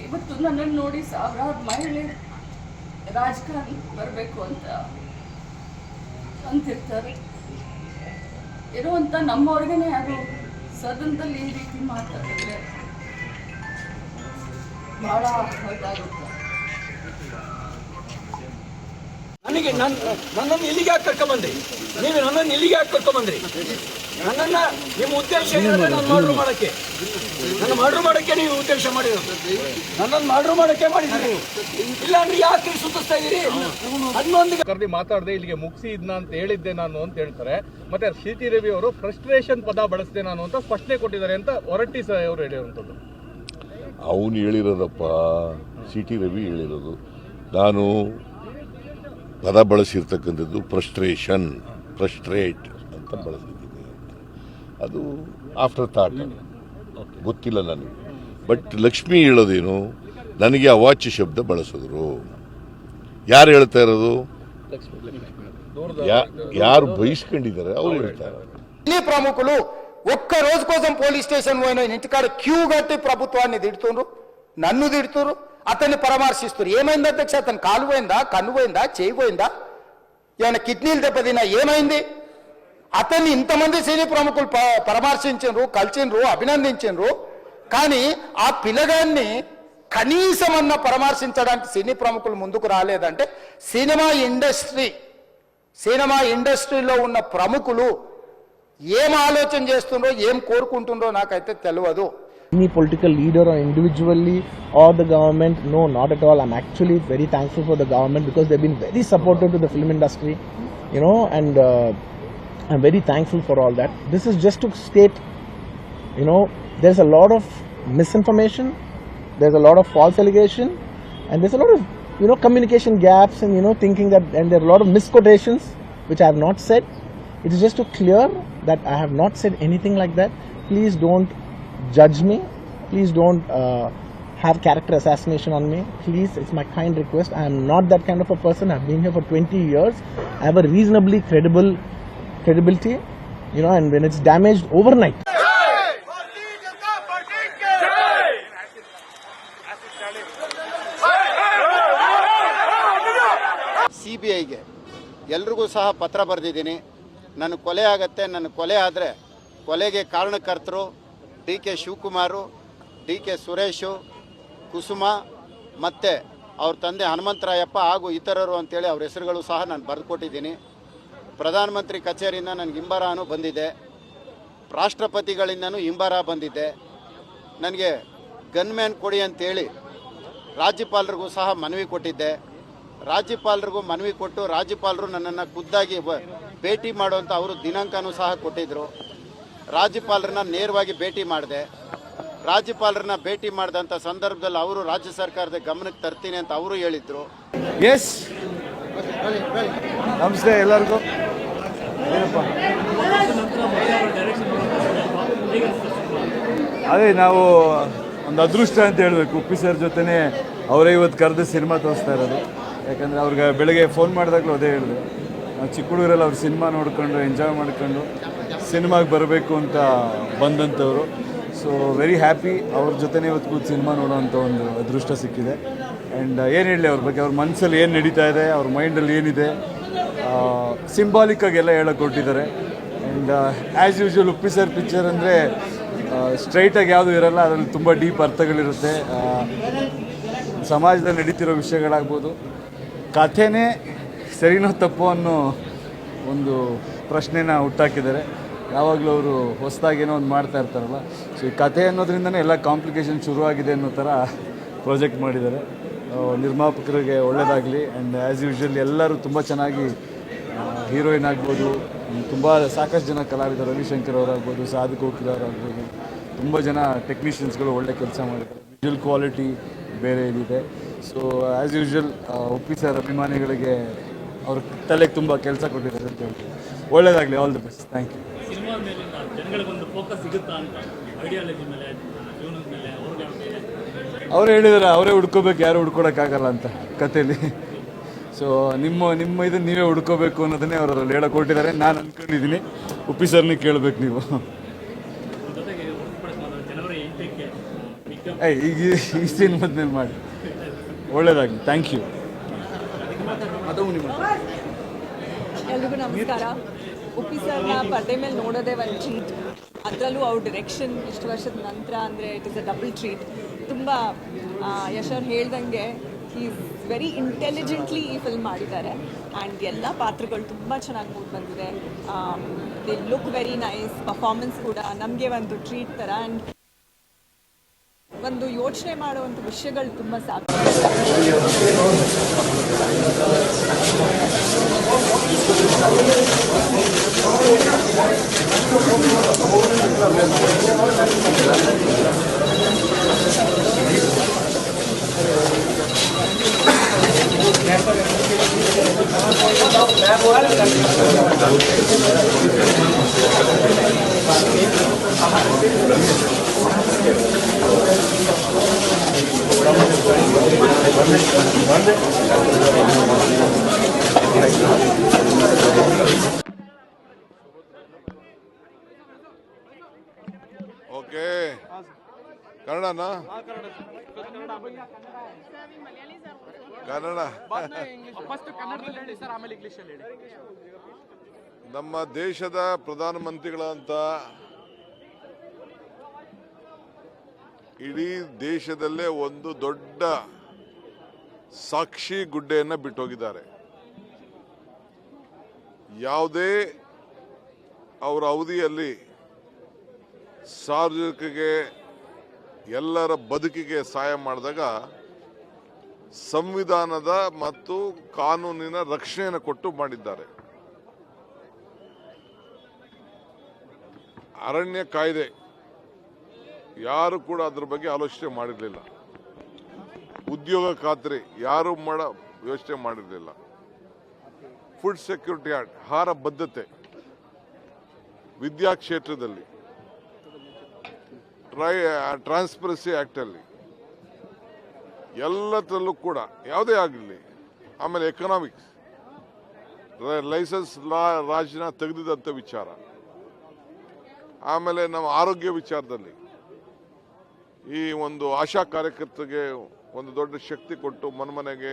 ಇವತ್ತು ನನ್ನನ್ನು ನೋಡಿ ಸಾವಿರಾರು ಮಹಿಳೆ ರಾಜಕಾರಣ ಬರಬೇಕು ಅಂತಿರ್ತಾರೆ. ಇರುವಂಥ ನಮ್ಮವ್ರಿಗೇನೆ ಯಾರು ಸದನದಲ್ಲಿ ಈ ರೀತಿ ಮಾತಾಡಿದ್ರೆ ಭಾಳ ಹೊರಟಾಗುತ್ತೆ. ನನಗೆ ನನ್ನನ್ನು ಇಲ್ಲಿಗೆ ಯಾಕೆ ಕರ್ಕೊಂಬಂದ್ರಿ? ನೀವು ನನ್ನನ್ನು ಇಲ್ಲಿಗೆ ಯಾಕೆ ಕರ್ಕೊಂಬಂದ್ರಿ? ನನ್ನನ್ನ ನಿಮ್ಮ ಉದ್ದೇಶ ಏನಿದೆ? ನಾನು ಮರ್ಡರ್ ಮಾಡೋಕ್ಕೆ, ನನ್ನ ಮರ್ಡರ್ ಮಾಡೋಕ್ಕೆ ನೀವು ಉದ್ದೇಶ ಮಾಡಿರೋದು. ನನ್ನನ್ನು ಮರ್ಡರ್ ಮಾಡೋಕ್ಕೆ ಮಾಡಿದ್ದೀರಿ. ಇಲ್ಲ ಅಂದ್ರೆ ಯಾಕೆ ಸುತ್ತಿಸ್ತಾ ಇದ್ದೀರಿ? ಹನ್ನೊಂದು ಕರೆದಿ ಮಾತಾಡದೆ ಇಲ್ಲಿಗೆ ಮುಗಿಸಿ ಇದನ್ನ ಅಂತ ಹೇಳಿದ್ದೆ ನಾನು ಅಂತ ಹೇಳ್ತಾರೆ. ಮತ್ತೆ ಸಿ.ಟಿ. ರವಿ ಅವರು ಫ್ರಸ್ಟ್ರೇಷನ್ ಪದ ಬಳಸಿದೆ ನಾನು ಅಂತ ಸ್ಪಷ್ಟನೆ ಕೊಟ್ಟಿದ್ದಾರೆ ಅಂತ ಹೊರಟ್ಟಿ ಅವರು ಹೇಳಿರುವಂಥದ್ದು. ಅವನು ಹೇಳಿರೋದಪ್ಪ, ಸಿ.ಟಿ. ರವಿ ಹೇಳಿರೋದು. ನಾನು ಪದ ಬಳಸಿರ್ತಕ್ಕಂಥದ್ದು ಫ್ರಸ್ಟ್ರೇಟ್ ಅಂತ ಬಳಸಿದ್ದೀನಿ. ಅದು ಆಫ್ಟರ್ ಥಾಟ್, ಗೊತ್ತಿಲ್ಲ ನನಗೆ. ಬಟ್ ಲಕ್ಷ್ಮಿ ಹೇಳೋದೇನು, ನನಗೆ ಅವಾಚ್ಯ ಶಬ್ದ ಬಳಸಿದ್ರು. ಯಾರು ಹೇಳ್ತಾ ಇರೋದು? ಯಾರು ಬಯಸ್ಕೊಂಡಿದ್ದಾರೆ ಅವ್ರು ಹೇಳ್ತಾರೆ. ఢిల్లీ ప్రముఖులు ఒక్క రోజు కోసం పోలీస్ స్టేషన్ పోయిన ఇంటికాడ క్యూ కట్టి ప్రభుత్వాన్ని తిడుతుండ్రు, నన్ను తిడుతురు, అతన్ని పరామర్శిస్తారు. ఏమైంది అధ్యక్ష? అతను కాలు పోయిందా, కన్ను పోయిందా, చేయి పోయిందా, ఏమైనా కిడ్నీలు దెబ్బతిన్నా, ఏమైంది? అతన్ని ఇంతమంది సీనియర్ ప్రముఖులు పరామర్శించారు, కలిసిండ్రు, అభినందించారు. కానీ ఆ పిల్లగాన్ని కనీసమన్నా పరామర్శించడానికి సినీ ప్రముఖులు ముందుకు రాలేదంటే సినిమా ఇండస్ట్రీలో ఉన్న ప్రముఖులు ఏం ఆలోచన చేస్తుండ్రో, ఏం కోరుకుంటుండ్రో నాకైతే తెలియదు. Any political leader or individually or the government, no, not at all. I'm actually very thankful for the government because they've been very supportive to the film industry, and I'm very thankful for all that. This is just to state, there's a lot of misinformation, there's a lot of false allegation, and there's a lot of, communication gaps and, thinking that, and there are a lot of misquotations which I have not said. It is just to clear that I have not said anything like that. Please don't judge me. Please don't have character assassination on me. Please, it's my kind request. I am not that kind of a person. I've been here for 20 years. I have a reasonably credibility, and when it's damaged overnight. CBIಗೆ ಎಲ್ರಿಗೂ ಸಹ ಪತ್ರ ಬರೆದಿದ್ದೀನಿ. ನನ್ನ ಕೊಲೆ ಆಗತ್ತೆ, ನನ್ನ ಕೊಲೆ ಆದರೆ ಕೊಲೆಗೆ ಕಾರಣಕರ್ತರು DK ಶಿವಕುಮಾರು, DK ಸುರೇಶು, ಕುಸುಮ ಮತ್ತು ಅವ್ರ ತಂದೆ ಹನುಮಂತರಾಯಪ್ಪ ಹಾಗೂ ಇತರರು ಅಂತೇಳಿ ಅವ್ರ ಹೆಸರುಗಳು ಸಹ ನಾನು ಬರೆದುಕೊಟ್ಟಿದ್ದೀನಿ. ಪ್ರಧಾನಮಂತ್ರಿ ಕಚೇರಿಯಿಂದ ನನಗೆ ಹಿಂಬರನೂ ಬಂದಿದೆ, ರಾಷ್ಟ್ರಪತಿಗಳಿಂದನೂ ಹಿಂಬರ ಬಂದಿದೆ. ನನಗೆ ಗನ್ಮ್ಯಾನ್ ಕೊಡಿ ಅಂತೇಳಿ ರಾಜ್ಯಪಾಲರಿಗೂ ಸಹ ಮನವಿ ಕೊಟ್ಟಿದ್ದೆ. ರಾಜ್ಯಪಾಲರಿಗೂ ಮನವಿ ಕೊಟ್ಟು ರಾಜ್ಯಪಾಲರು ನನ್ನನ್ನು ಖುದ್ದಾಗಿ ಭೇಟಿ ಮಾಡುವಂಥ ಅವರು ದಿನಾಂಕನೂ ಸಹ ಕೊಟ್ಟಿದ್ದರು. ರಾಜ್ಯಪಾಲರನ್ನ ನೇರವಾಗಿ ಭೇಟಿ ಮಾಡಿದೆ. ರಾಜ್ಯಪಾಲರನ್ನ ಭೇಟಿ ಮಾಡಿದಂಥ ಸಂದರ್ಭದಲ್ಲಿ ಅವರು ರಾಜ್ಯ ಸರ್ಕಾರದ ಗಮನಕ್ಕೆ ತರ್ತೀನಿ ಅಂತ ಅವರು ಹೇಳಿದರು. ಎಸ್, ನಮಸ್ತೆ ಎಲ್ಲರಿಗೂ. ಅದೇ ನಾವು ಒಂದು ಅದೃಷ್ಟ ಅಂತ ಹೇಳಬೇಕು. ಉಪ್ಪಿ ಸರ್ ಜೊತೆನೇ ಅವರೇ ಇವತ್ತು ಕರೆದು ಸಿನಿಮಾ ತೋರಿಸ್ತಾ ಇರೋದು. ಯಾಕಂದರೆ ಅವ್ರಿಗೆ ಬೆಳಗ್ಗೆ ಫೋನ್ ಮಾಡಿದಾಗಲೂ ಅದೇ ಹೇಳಿದೆ, ನಾವು ಚಿಕ್ಕ ಹುಡುಗರೆಲ್ಲ ಅವ್ರ ಸಿನಿಮಾ ನೋಡ್ಕೊಂಡು ಎಂಜಾಯ್ ಮಾಡ್ಕೊಂಡು ಸಿನಿಮಾಗೆ ಬರಬೇಕು ಅಂತ ಬಂದಂಥವ್ರು. ಸೊ ವೆರಿ ಹ್ಯಾಪಿ ಅವ್ರ ಜೊತೆನೇ ಇವತ್ತು ಕೂತು ಸಿನಿಮಾ ನೋಡೋವಂಥ ಒಂದು ಅದೃಷ್ಟ ಸಿಕ್ಕಿದೆ. ಆ್ಯಂಡ್ ಏನು ಹೇಳಲಿ ಅವ್ರ ಬಗ್ಗೆ, ಅವ್ರ ಮನಸ್ಸಲ್ಲಿ ಏನು ನಡೀತಾ ಇದೆ, ಅವ್ರ ಮೈಂಡಲ್ಲಿ ಏನಿದೆ, ಸಿಂಬಾಲಿಕ್ಕಾಗೆಲ್ಲ ಹೇಳಕ್ಕೆ ಕೊಟ್ಟಿದ್ದಾರೆ. And as usual Uppi sir picture ಅಂದರೆ ಸ್ಟ್ರೈಟಾಗಿ ಯಾವುದೂ ಇರೋಲ್ಲ, ಅದರಲ್ಲಿ ತುಂಬ ಡೀಪ್ ಅರ್ಥಗಳಿರುತ್ತೆ. ಸಮಾಜದಲ್ಲಿ ನಡೀತಿರೋ ವಿಷಯಗಳಾಗ್ಬೋದು, ಕಥೆನೇ ಸರಿನೋ ತಪ್ಪೋ ಅನ್ನೋ ಒಂದು ಪ್ರಶ್ನೆನ ಹುಟ್ಟಾಕಿದ್ದಾರೆ. ಯಾವಾಗಲೂ ಅವರು ಹೊಸದಾಗಿ ಏನೋ ಒಂದು ಮಾಡ್ತಾ ಇರ್ತಾರಲ್ಲ, ಸೊ ಈ ಕಥೆ ಅನ್ನೋದ್ರಿಂದನೇ ಎಲ್ಲ ಕಾಂಪ್ಲಿಕೇಶನ್ ಶುರುವಾಗಿದೆ ಅನ್ನೋ ಥರ ಪ್ರಾಜೆಕ್ಟ್ ಮಾಡಿದ್ದಾರೆ. ನಿರ್ಮಾಪಕರಿಗೆ ಒಳ್ಳೆಯದಾಗಲಿ. ಆ್ಯಂಡ್ ಆ್ಯಸ್ ಯೂಶ್ವಲ್ ಎಲ್ಲರೂ ತುಂಬ ಚೆನ್ನಾಗಿ ಹೀರೋಯಿನ್ ಆಗ್ಬೋದು, ತುಂಬ ಸಾಕಷ್ಟು ಜನ ಕಲಾವಿದರು, ರವಿಶಂಕರ್ ಅವರಾಗ್ಬೋದು, ಸಾಧು ಕೋಕಿಲ್ ಅವರಾಗ್ಬೋದು, ತುಂಬ ಜನ ಟೆಕ್ನಿಷಿಯನ್ಸ್ಗಳು ಒಳ್ಳೆ ಕೆಲಸ ಮಾಡಿದ್ದಾರೆ. ವಿಜುವಲ್ ಕ್ವಾಲಿಟಿ ಬೇರೆ ಇದಿದೆ. So as usual Uppi sir ಅಭಿಮಾನಿಗಳಿಗೆ ಅವ್ರ ತಲೆಗೆ ತುಂಬ ಕೆಲಸ ಕೊಟ್ಟಿದ್ದಾರೆ ಅಂತ ಹೇಳ್ತೀವಿ. ಒಳ್ಳೆಯದಾಗಲಿ, all the best. Thank you. Cinema ಮೇಲಿನ ಜನಗಳಿಗೊಂದು ಫೋಕಸ್ ಸಿಗುತ್ತಾ ಅಂತ, ಐಡಿಯಾಲಜಿ ಮೇಲೆ, ಜೀವನದ ಮೇಲೆ ಅವ್ರಿಗೆ ಅವರೇ ಹೇಳಿದ್ದಾರೆ, ಅವರೇ ಹುಡ್ಕೋಬೇಕು, ಯಾರು ಹುಡ್ಕೊಳಕ್ಕಾಗಲ್ಲ ಅಂತ ಕಥೆಯಲ್ಲಿ. ಸೊ ನಿಮ್ಮ ಇದನ್ನು ನೀವೇ ಹುಡ್ಕೋಬೇಕು ಅನ್ನೋದನ್ನೇ ಅವರು ಅದ್ರಲ್ಲಿ ಹೇಳಕ್ಕೆ ಕೊಟ್ಟಿದ್ದಾರೆ. ನಾನು ಅಂದ್ಕೊಂಡಿದ್ದೀನಿ, ಉಪ್ಪಿ ಸರ್ನೇ ಕೇಳಬೇಕು ನೀವು. ಈಗ ಈ ಸಿನಿಮಾದ್ಮೇಲೆ ಮಾಡಿ. ಒಳ್ಳೆಯದಾಗಲಿ. Thank you. ಎಲ್ರಿಗೂ ನಮಸ್ಕಾರ. ಉಪ್ಪಿ ಸರ್ನ ಪರದೆ ಮೇಲೆ ನೋಡೋದೇ ಒಂದು ಟ್ರೀಟ್. ಅದರಲ್ಲೂ ಅವ್ರ ಡಿರೆಕ್ಷನ್ ಇಷ್ಟು ವರ್ಷದ ನಂತರ ಅಂದರೆ it is a double treat. ತುಂಬ ಯಶೋರ್ ಹೇಳ್ದಂಗೆ ಈಸ್ ವೆರಿ ಇಂಟೆಲಿಜೆಂಟ್ಲಿ ಈ ಫಿಲ್ಮ್ ಮಾಡಿದ್ದಾರೆ. ಆ್ಯಂಡ್ ಎಲ್ಲ ಪಾತ್ರಗಳು ತುಂಬ ಚೆನ್ನಾಗಿ ಮೂಡ್ ಬಂದಿದೆ. They look very nice. Performance ಕೂಡ ನಮಗೆ ಒಂದು ಟ್ರೀಟ್ ಥರ. ಆ್ಯಂಡ್ ಒಂದು ಯೋಚನೆ ಮಾಡುವಂಥ ವಿಷಯಗಳು ತುಂಬ ಸಾಕು. ಓಕೆ, ಕನ್ನಡನಾ? ಕನ್ನಡ. ನಮ್ಮ ದೇಶದ ಪ್ರಧಾನಮಂತ್ರಿಗಳಂತ ಇಡೀ ದೇಶದಲ್ಲೇ ಒಂದು ದೊಡ್ಡ ಸಾಕ್ಷಿ ಗುಡ್ಡೆಯನ್ನು ಬಿಟ್ಟೋಗಿದ್ದಾರೆ. ಯಾವುದೇ ಅವರ ಅವಧಿಯಲ್ಲಿ ಸಾರ್ವಜನಿಕರಿಗೆ ಎಲ್ಲರ ಬದುಕಿಗೆ ಸಹಾಯ ಮಾಡಿದಾಗ ಸಂವಿಧಾನದ ಮತ್ತು ಕಾನೂನಿನ ರಕ್ಷಣೆಯನ್ನು ಕೊಟ್ಟು ಮಾಡಿದ್ದಾರೆ. ಅರಣ್ಯ ಕಾಯ್ದೆ ಯಾರು ಕೂಡ ಅದ್ರ ಬಗ್ಗೆ ಆಲೋಚನೆ ಮಾಡಿರಲಿಲ್ಲ. ಉದ್ಯೋಗ ಖಾತ್ರಿ ಯಾರು ಯೋಚನೆ ಮಾಡಿರಲಿಲ್ಲ. ಫುಡ್ ಸೆಕ್ಯೂರಿಟಿ ಆಕ್ಟ್, ಆಹಾರ ಬದ್ಧತೆ, ವಿದ್ಯಾ ಕ್ಷೇತ್ರದಲ್ಲಿ, ಟ್ರಾನ್ಸ್ಪರೆನ್ಸಿ ಆಕ್ಟಲ್ಲಿ, ಎಲ್ಲದರಲ್ಲೂ ಕೂಡ ಯಾವುದೇ ಆಗಲಿ. ಆಮೇಲೆ ಎಕನಾಮಿಕ್ಸ್, ಲೈಸೆನ್ಸ್ ರಾಜ್ಯನ ತೆಗೆದಿದ್ದಂಥ ವಿಚಾರ. ಆಮೇಲೆ ನಮ್ಮ ಆರೋಗ್ಯ ವಿಚಾರದಲ್ಲಿ ಈ ಒಂದು ಆಶಾ ಕಾರ್ಯಕರ್ತರಿಗೆ ಒಂದು ದೊಡ್ಡ ಶಕ್ತಿ ಕೊಟ್ಟು ಮನೆಗೆ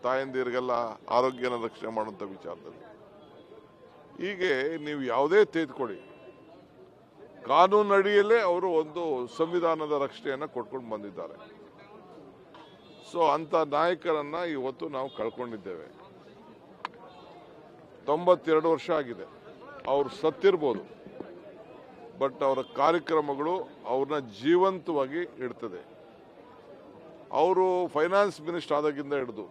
ತಾಯಂದಿರಿಗೆಲ್ಲ ಆರೋಗ್ಯನ ರಕ್ಷಣೆ ಮಾಡುವಂಥ ವಿಚಾರದಲ್ಲಿ. ಹೀಗೆ ನೀವು ಯಾವುದೇ ತೆಗೆದುಕೊಳ್ಳಿ, ಕಾನೂನು ಅಡಿಯಲ್ಲೇ ಅವರು ಒಂದು ಸಂವಿಧಾನದ ರಕ್ಷಣೆಯನ್ನು ಕೊಟ್ಕೊಂಡು ಬಂದಿದ್ದಾರೆ. ಸೊ ಅಂಥ ನಾಯಕರನ್ನ ಇವತ್ತು ನಾವು ಕಳ್ಕೊಂಡಿದ್ದೇವೆ. 92 ವರ್ಷ ಆಗಿದೆ. ಅವರು ಸತ್ತಿರ್ಬೋದು, ಬಟ್ ಅವರ ಕಾರ್ಯಕ್ರಮಗಳು ಅವ್ರನ್ನ ಜೀವಂತವಾಗಿ ಇಡ್ತದೆ. ಅವರು ಫೈನಾನ್ಸ್ ಮಿನಿಸ್ಟರ್ ಆದಾಗಿಂದ ಹಿಡಿದು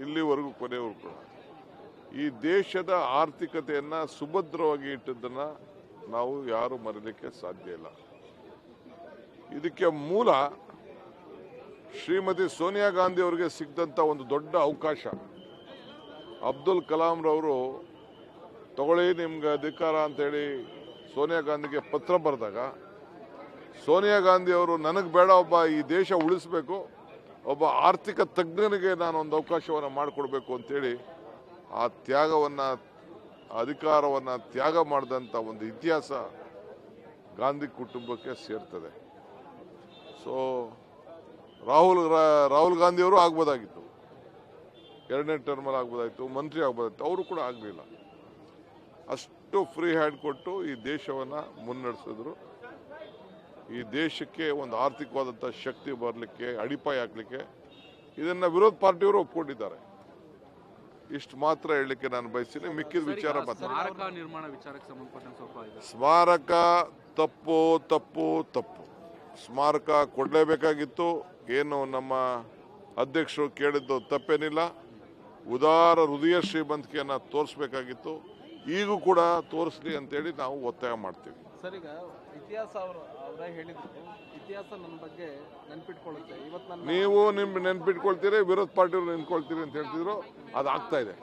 ಇಲ್ಲಿವರೆಗೂ ಕೊನೆಯವರೆಗೂ ಕೂಡ ಈ ದೇಶದ ಆರ್ಥಿಕತೆಯನ್ನು ಸುಭದ್ರವಾಗಿ ಇಟ್ಟದ್ದನ್ನು ನಾವು ಯಾರು ಮರೀಲಿಕ್ಕೆ ಸಾಧ್ಯ ಇಲ್ಲ. ಇದಕ್ಕೆ ಮೂಲ ಶ್ರೀಮತಿ ಸೋನಿಯಾ ಗಾಂಧಿ ಅವರಿಗೆ ಸಿಕ್ಕಿದಂಥ ಒಂದು ದೊಡ್ಡ ಅವಕಾಶ. ಅಬ್ದುಲ್ ಕಲಾಂ ರವರು ತಗೊಳ್ಳಿ ನಿಮ್ಗೆ ಅಧಿಕಾರ ಅಂತೇಳಿ ಸೋನಿಯಾ ಗಾಂಧಿಗೆ ಪತ್ರ ಬರೆದಾಗ ಸೋನಿಯಾ ಗಾಂಧಿ ಅವರು ನನಗೆ ಬೇಡ, ಒಬ್ಬ ಈ ದೇಶ ಉಳಿಸಬೇಕು, ಒಬ್ಬ ಆರ್ಥಿಕ ತಜ್ಞನಿಗೆ ನಾನು ಒಂದು ಅವಕಾಶವನ್ನು ಮಾಡಿಕೊಡ್ಬೇಕು ಅಂತೇಳಿ ಆ ತ್ಯಾಗವನ್ನು, ಅಧಿಕಾರವನ್ನು ತ್ಯಾಗ ಮಾಡಿದಂಥ ಒಂದು ಇತಿಹಾಸ ಗಾಂಧಿ ಕುಟುಂಬಕ್ಕೆ ಸೇರ್ತದೆ. ಸೊ ರಾಹುಲ್ ಗಾಂಧಿಯವರು ಆಗ್ಬೋದಾಗಿತ್ತು, 2ನೇ ಟರ್ಮಲ್ಲಿ ಆಗ್ಬೋದಾಗಿತ್ತು, ಮಂತ್ರಿ ಆಗ್ಬೋದಾಗಿತ್ತು. ಅವರು ಕೂಡ ಆಗಲಿಲ್ಲ. ಅಷ್ಟು ಫ್ರೀ ಹ್ಯಾಂಡ್ ಕೊಟ್ಟು ಈ ದೇಶವನ್ನು ಮುನ್ನಡೆಸಿದ್ರು. ಈ ದೇಶಕ್ಕೆ ಒಂದು ಆರ್ಥಿಕವಾದಂಥ ಶಕ್ತಿ ಬರಲಿಕ್ಕೆ, ಅಡಿಪಾಯ ಹಾಕಲಿಕ್ಕೆ ಇದನ್ನು ವಿರೋಧ ಪಾರ್ಟಿಯವರು ಒಪ್ಕೊಂಡಿದ್ದಾರೆ. ಇಷ್ಟು ಮಾತ್ರ ಹೇಳಲಿಕ್ಕೆ ನಾನು ಬಯಸ್ತೀನಿ. ಮಿಕ್ಕಿದ ವಿಚಾರ ಸ್ಮಾರಕ ತಪ್ಪು. ಸ್ಮಾರಕ ಕೊಡಲೇಬೇಕಾಗಿತ್ತು. ಏನು ನಮ್ಮ ಅಧ್ಯಕ್ಷರು ಕೇಳಿದ್ದು ತಪ್ಪೇನಿಲ್ಲ. ಉದಾರ ಹೃದಯ ಶ್ರೀಮಂತಿಕೆಯನ್ನು ತೋರಿಸ್ಬೇಕಾಗಿತ್ತು. ಈಗೂ ಕೂಡ ತೋರಿಸ್ಲಿ ಅಂತೇಳಿ ನಾವು ಒತ್ತಾಯ ಮಾಡ್ತೀವಿ. ಸರ್, ಈಗ ಇತಿಹಾಸ ಅವರೇ ಹೇಳಿದ್ರು, ಇತಿಹಾಸ ನನ್ನ ಬಗ್ಗೆ ನೆನ್ಪಿಟ್ಕೊಳ್ಳುತ್ತೆ. ಇವತ್ತು ನೀವು ನೆನ್ಪಿಟ್ಕೊಳ್ತೀರಿ, ವಿರೋಧ ಪಾರ್ಟಿಯವರು ನೆನ್ಕೊಳ್ತೀರಿ ಅಂತ ಹೇಳ್ತಿದ್ರು. ಅದು ಆಗ್ತಾ ಇದೆ.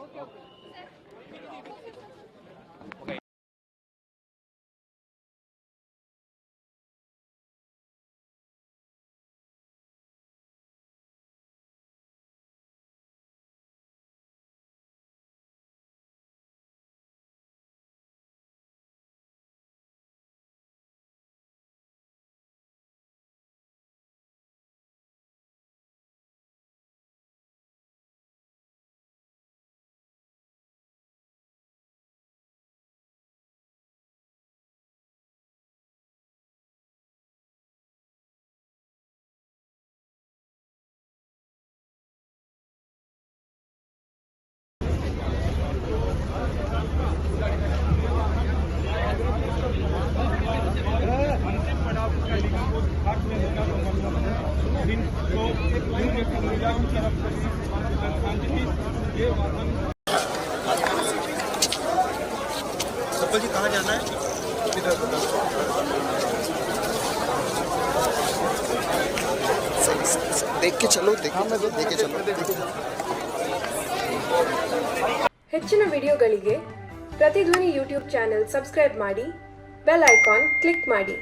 जी कहाँ जाना है? देख के चलो, देख के चलो। ಹೆಚ್ಚಿನ ವಿಡಿಯೋಗಳಿಗೆ ಪ್ರತಿಧ್ವನಿ ಯೂಟ್ಯೂಬ್ ಚಾನೆಲ್ ಸಬ್ಸ್ಕ್ರೈಬ್ ಮಾಡಿ, ಬೆಲ್ ಐಕಾನ್ ಕ್ಲಿಕ್ ಮಾಡಿ.